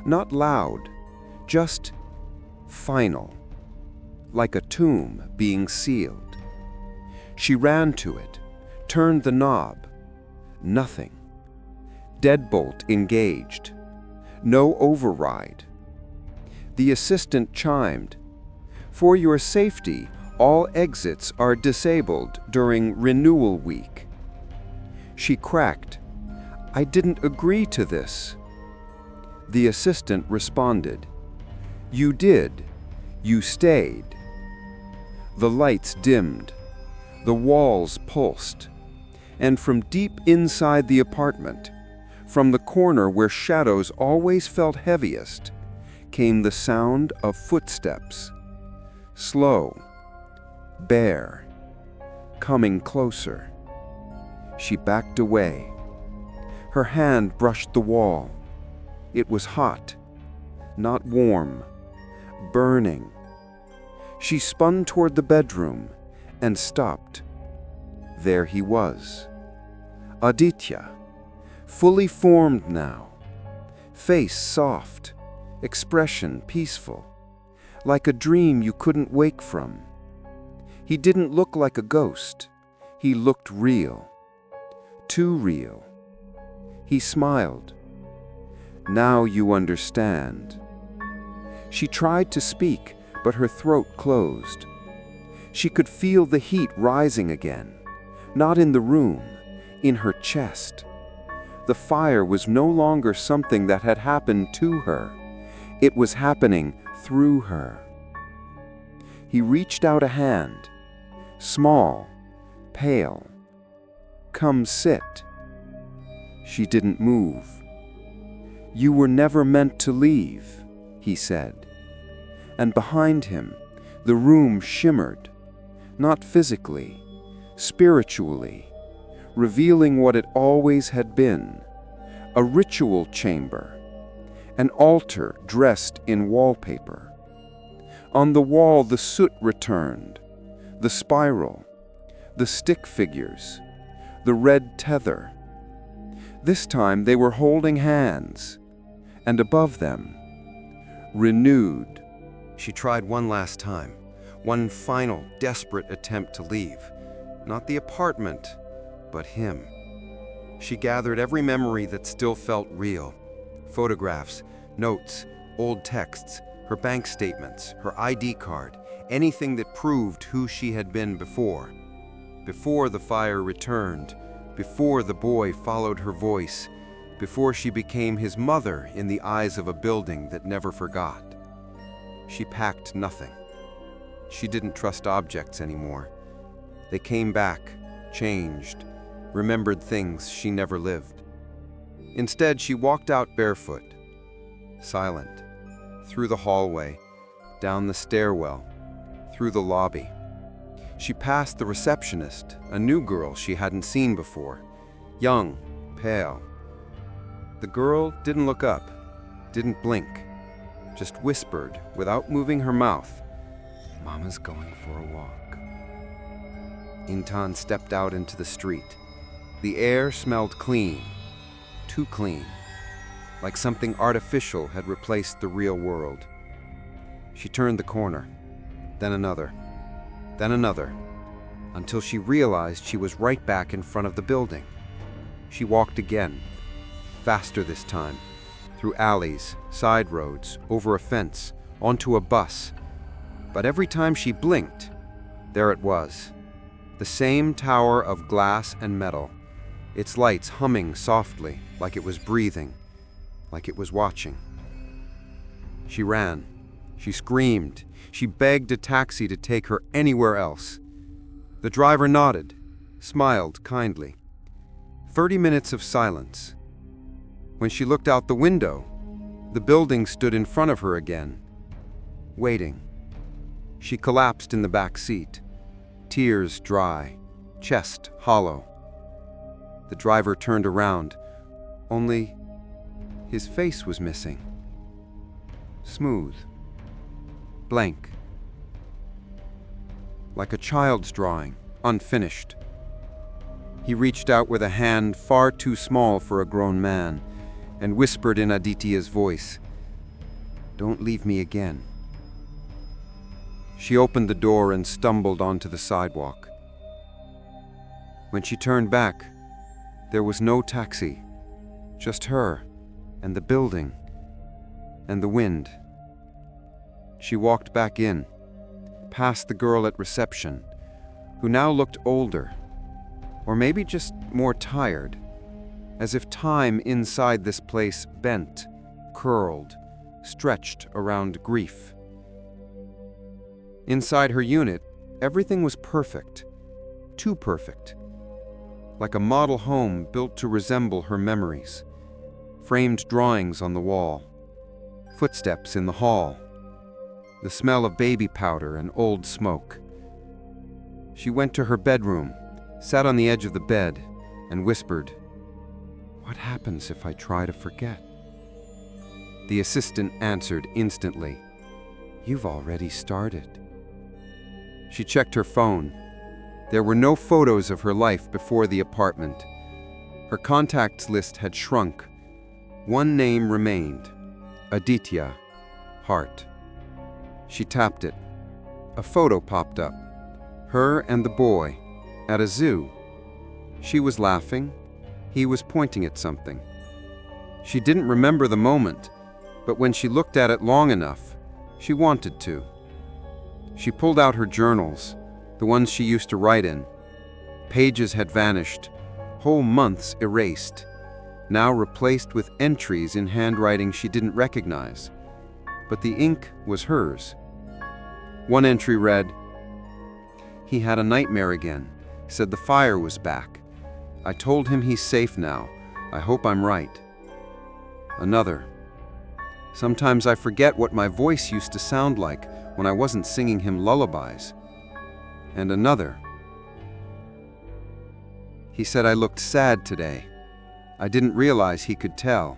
Not loud, just final, like a tomb being sealed. She ran to it, turned the knob. Nothing. Deadbolt engaged. No override. The assistant chimed. For your safety, all exits are disabled during renewal week. She cracked. I didn't agree to this. The assistant responded. You did. You stayed. The lights dimmed. The walls pulsed. And from deep inside the apartment, from the corner where shadows always felt heaviest, came the sound of footsteps. Slow, bare, coming closer. She backed away. Her hand brushed the wall. It was hot, not warm, burning. She spun toward the bedroom and stopped. There he was. Aditya, fully formed now, face soft, expression peaceful, like a dream you couldn't wake from. He didn't look like a ghost. He looked real, too real. He smiled. Now you understand. She tried to speak, but her throat closed. She could feel the heat rising again, not in the room, in her chest. The fire was no longer something that had happened to her. It was happening through her. He reached out a hand, small, pale. Come sit. She didn't move. You were never meant to leave, he said. And behind him, the room shimmered, not physically, spiritually, revealing what it always had been, a ritual chamber, an altar dressed in wallpaper. On the wall the soot returned, the spiral, the stick figures, the red tether. This time they were holding hands, and above them, renewed. She tried one last time, one final, desperate attempt to leave. Not the apartment, but him. She gathered every memory that still felt real. Photographs, Notes, old texts, her bank statements, her ID card, anything that proved who she had been before. Before the fire returned, before the boy followed her voice, before she became his mother in the eyes of a building that never forgot. She packed nothing. She didn't trust objects anymore. They came back, changed, remembered things she never lived. Instead, she walked out barefoot, silent, through the hallway, down the stairwell, through the lobby. She passed the receptionist, a new girl she hadn't seen before, young, pale. The girl didn't look up, didn't blink, just whispered without moving her mouth, "Mama's going for a walk." Intan stepped out into the street. The air smelled clean, too clean, like something artificial had replaced the real world. She turned the corner, then another, until she realized she was right back in front of the building. She walked again, faster this time, through alleys, side roads, over a fence, onto a bus. But every time she blinked, there it was, the same tower of glass and metal, its lights humming softly, like it was breathing, like it was watching. She ran, she screamed, she begged a taxi to take her anywhere else. The driver nodded, smiled kindly. 30 minutes of silence. When she looked out the window, the building stood in front of her again, waiting. She collapsed in the back seat, tears dry, chest hollow. The driver turned around, only his face was missing. Smooth, blank, like a child's drawing, unfinished. He reached out with a hand far too small for a grown man and whispered in Aditya's voice, "Don't leave me again." She opened the door and stumbled onto the sidewalk. When she turned back, there was no taxi, just her and the building and the wind. She walked back in, past the girl at reception, who now looked older, or maybe just more tired, as if time inside this place bent, curled, stretched around grief. Inside her unit, everything was perfect, too perfect, like a model home built to resemble her memories. Framed drawings on the wall, footsteps in the hall, the smell of baby powder and old smoke. She went to her bedroom, sat on the edge of the bed, and whispered, "What happens if I try to forget?" The assistant answered instantly, "You've already started." She checked her phone. There were no photos of her life before the apartment. Her contacts list had shrunk. One name remained, Aditya, heart. She tapped it. A photo popped up. Her and the boy, at a zoo. She was laughing. He was pointing at something. She didn't remember the moment, but when she looked at it long enough, she wanted to. She pulled out her journals, the ones she used to write in. Pages had vanished, whole months erased, now replaced with entries in handwriting she didn't recognize. But the ink was hers. One entry read, "He had a nightmare again, said the fire was back. I told him he's safe now. I hope I'm right." Another, "Sometimes I forget what my voice used to sound like when I wasn't singing him lullabies." And another, "He said I looked sad today. I didn't realize he could tell.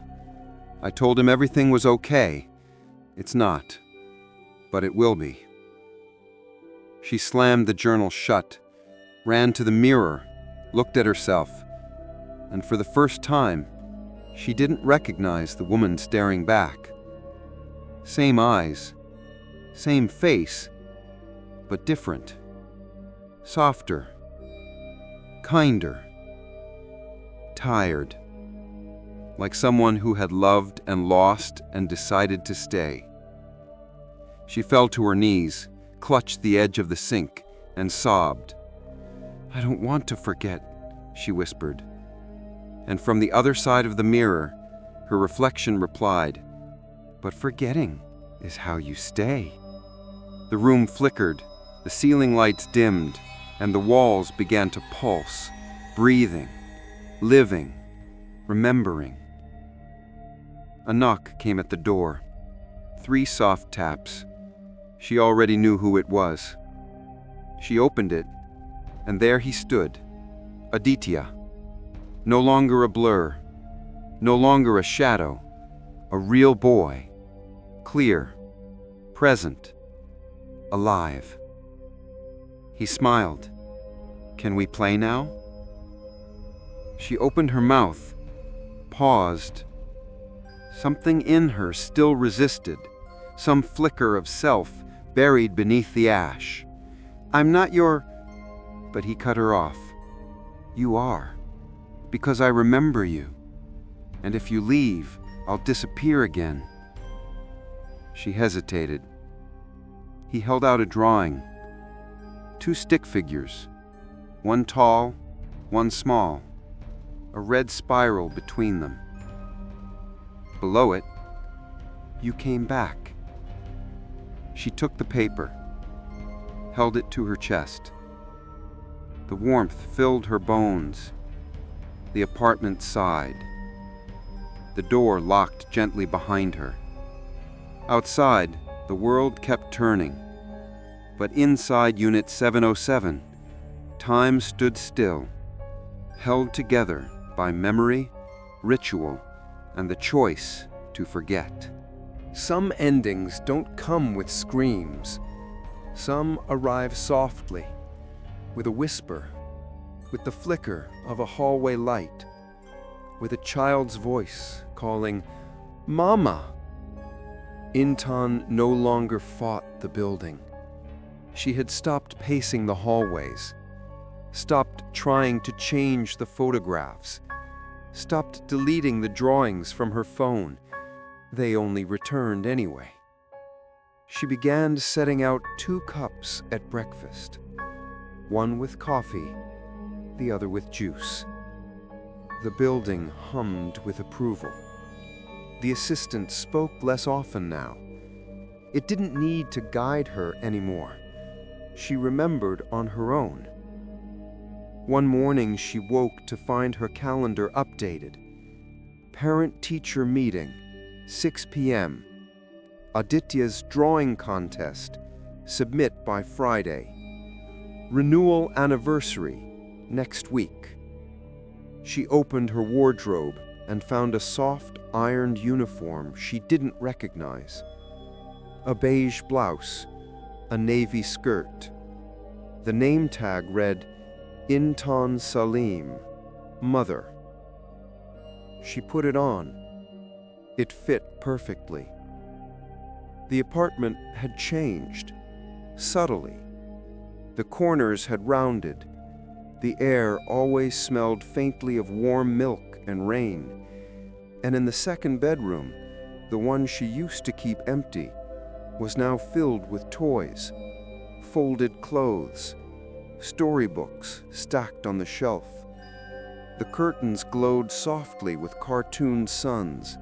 I told him everything was okay. It's not, but it will be." She slammed the journal shut, ran to the mirror, looked at herself, and for the first time, she didn't recognize the woman staring back. Same eyes, same face, but different. Softer, kinder, tired, like someone who had loved and lost and decided to stay. She fell to her knees, clutched the edge of the sink, and sobbed. "I don't want to forget," she whispered. And from the other side of the mirror, her reflection replied, "But forgetting is how you stay." The room flickered, the ceiling lights dimmed, and the walls began to pulse, breathing, living, remembering. A knock came at the door. 3 soft taps. She already knew who it was. She opened it, and there he stood, Aditya. No longer a blur, no longer a shadow, a real boy, clear, present, alive. He smiled. "Can we play now?" She opened her mouth, paused. Something in her still resisted, some flicker of self buried beneath the ash. "I'm not your—" But he cut her off. "You are, because I remember you. And if you leave, I'll disappear again." She hesitated. He held out a drawing. 2 stick figures, one tall, one small, a red spiral between them. Below it, "You came back." She took the paper, held it to her chest. The warmth filled her bones. The apartment sighed. The door locked gently behind her. Outside, the world kept turning. But inside Unit 707, time stood still, held together by memory, ritual, and the choice to forget. Some endings don't come with screams. Some arrive softly, with a whisper, with the flicker of a hallway light, with a child's voice calling, "Mama!" Intan no longer fought the building. She had stopped pacing the hallways, stopped trying to change the photographs, stopped deleting the drawings from her phone. They only returned anyway. She began setting out 2 cups at breakfast, one with coffee, the other with juice. The building hummed with approval. The assistant spoke less often now. It didn't need to guide her anymore. She remembered on her own. One morning she woke to find her calendar updated. Parent-teacher meeting, 6 p.m. Aditya's drawing contest, submit by Friday. Renewal anniversary, next week. She opened her wardrobe and found a soft, ironed uniform she didn't recognize. A beige blouse, a navy skirt. The name tag read, Intan Salim, Mother. She put it on. It fit perfectly. The apartment had changed, subtly. The corners had rounded. The air always smelled faintly of warm milk and rain. And in the second bedroom, the one she used to keep empty, was now filled with toys, folded clothes, storybooks stacked on the shelf. The curtains glowed softly with cartoon suns,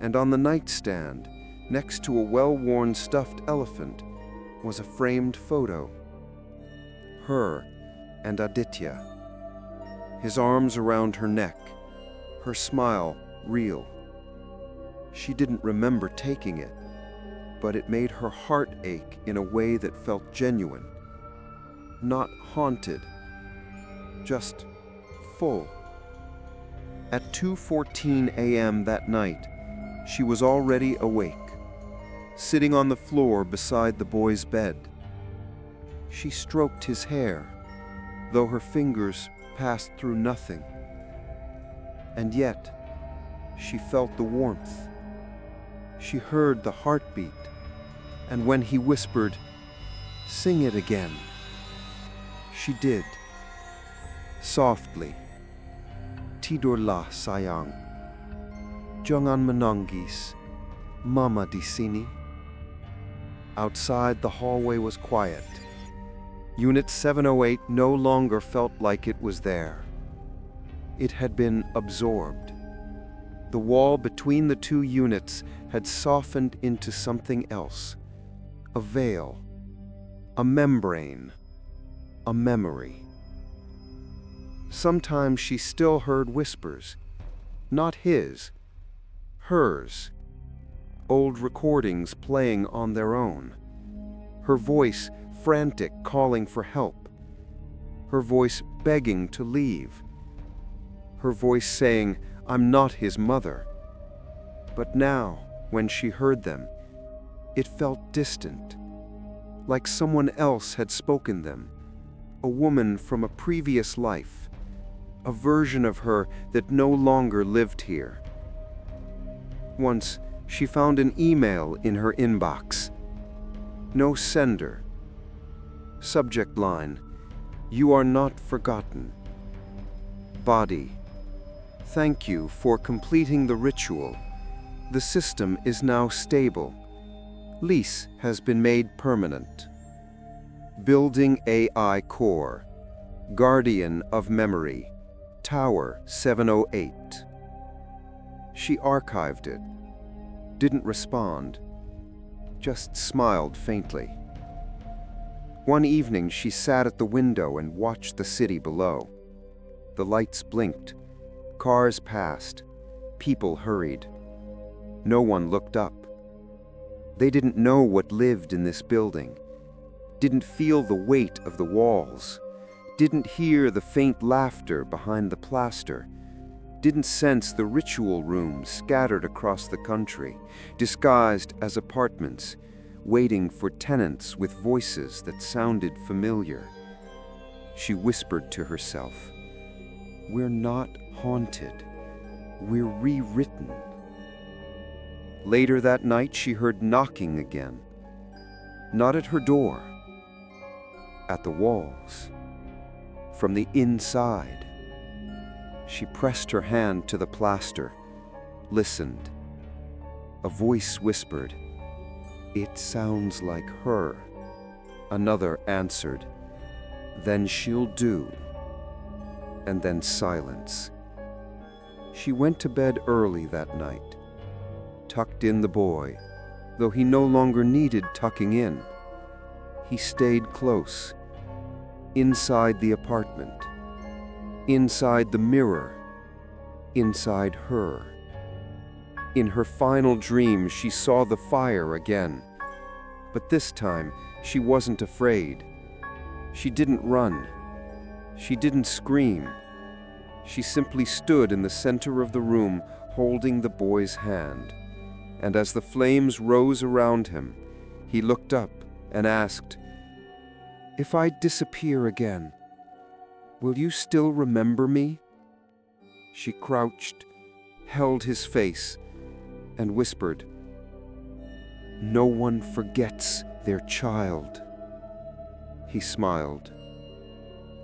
and on the nightstand, next to a well-worn stuffed elephant, was a framed photo. Her and Aditya. His arms around her neck, her smile real. She didn't remember taking it, but it made her heart ache in a way that felt genuine. Not haunted, just full. At 2:14 a.m. that night, she was already awake, sitting on the floor beside the boy's bed. She stroked his hair, though her fingers passed through nothing. And yet, she felt the warmth. She heard the heartbeat, and when he whispered, "Sing it again," she did. Softly, Tidurlah sayang. Jangan menangis, Mama di sini. Outside, the hallway was quiet. Unit 708 no longer felt like it was there. It had been absorbed. The wall between the two units had softened into something else. A veil, a membrane, a memory. Sometimes she still heard whispers, not his, hers, old recordings playing on their own. Her voice frantic, calling for help. Her voice begging to leave. Her voice saying, "I'm not his mother." But now, when she heard them, it felt distant, like someone else had spoken them, a woman from a previous life, a version of her that no longer lived here. Once, she found an email in her inbox. No sender. Subject line, "You are not forgotten." Body, "Thank you for completing the ritual. The system is now stable. Lease has been made permanent." Building AI Core, Guardian of Memory, Tower 708. She archived it, didn't respond, just smiled faintly. One evening, she sat at the window and watched the city below. The lights blinked, cars passed, people hurried. No one looked up. They didn't know what lived in this building, didn't feel the weight of the walls, didn't hear the faint laughter behind the plaster, didn't sense the ritual rooms scattered across the country, disguised as apartments, waiting for tenants with voices that sounded familiar. She whispered to herself, "We're not haunted. We're rewritten." Later that night, she heard knocking again. Not at her door, at the walls, from the inside. She pressed her hand to the plaster, listened. A voice whispered, "It sounds like her." Another answered, "Then she'll do." And then silence. She went to bed early that night, tucked in the boy, though he no longer needed tucking in. He stayed close, inside the apartment, inside the mirror, inside her. In her final dream, she saw the fire again. But this time, she wasn't afraid. She didn't run. She didn't scream. She simply stood in the center of the room, holding the boy's hand. And as the flames rose around him, he looked up and asked, "If I disappear again, will you still remember me?" She crouched, held his face, and whispered, "No one forgets their child." He smiled.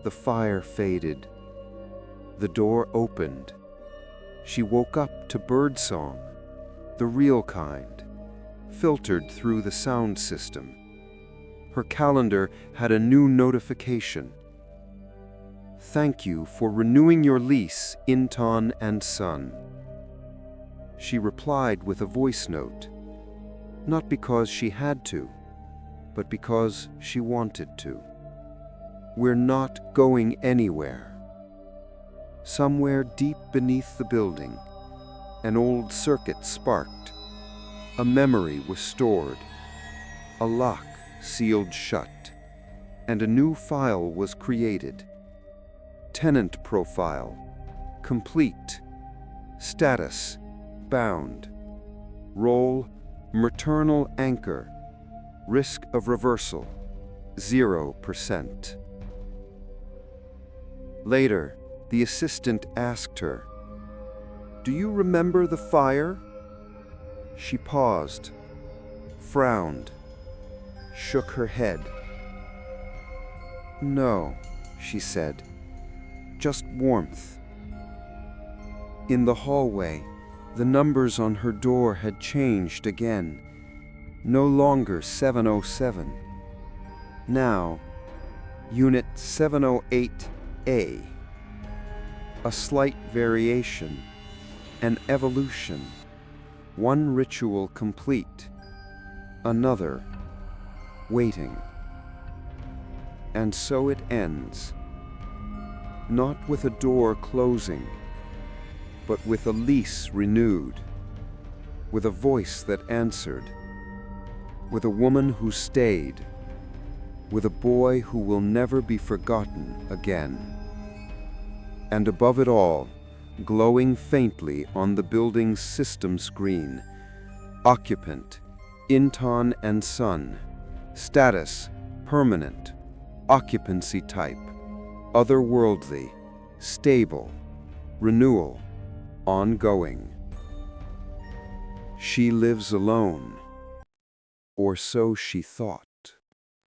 The fire faded. The door opened. She woke up to birdsong, the real kind, filtered through the sound system. Her calendar had a new notification. "Thank you for renewing your lease, Inton and Son." She replied with a voice note, not because she had to, but because she wanted to. "We're not going anywhere." Somewhere deep beneath the building, an old circuit sparked. A memory was stored. A lock sealed shut, and a new file was created. Tenant profile, complete. Status, bound. Role, maternal anchor. Risk of reversal, 0%. Later, the assistant asked her, "Do you remember the fire?" She paused, frowned, shook her head. "No," she said, "just warmth." In the hallway, The numbers on her door had changed again. No longer 707. Now, Unit 708A. A slight variation, an evolution. One ritual complete. Another, waiting. And so it ends. Not with a door closing, but with a lease renewed, with a voice that answered, with a woman who stayed, with a boy who will never be forgotten again. And above it all, glowing faintly on the building's system screen, occupant, Inton and Son, status, permanent, occupancy type, otherworldly, stable, renewal, ongoing. She lives alone, or so she thought.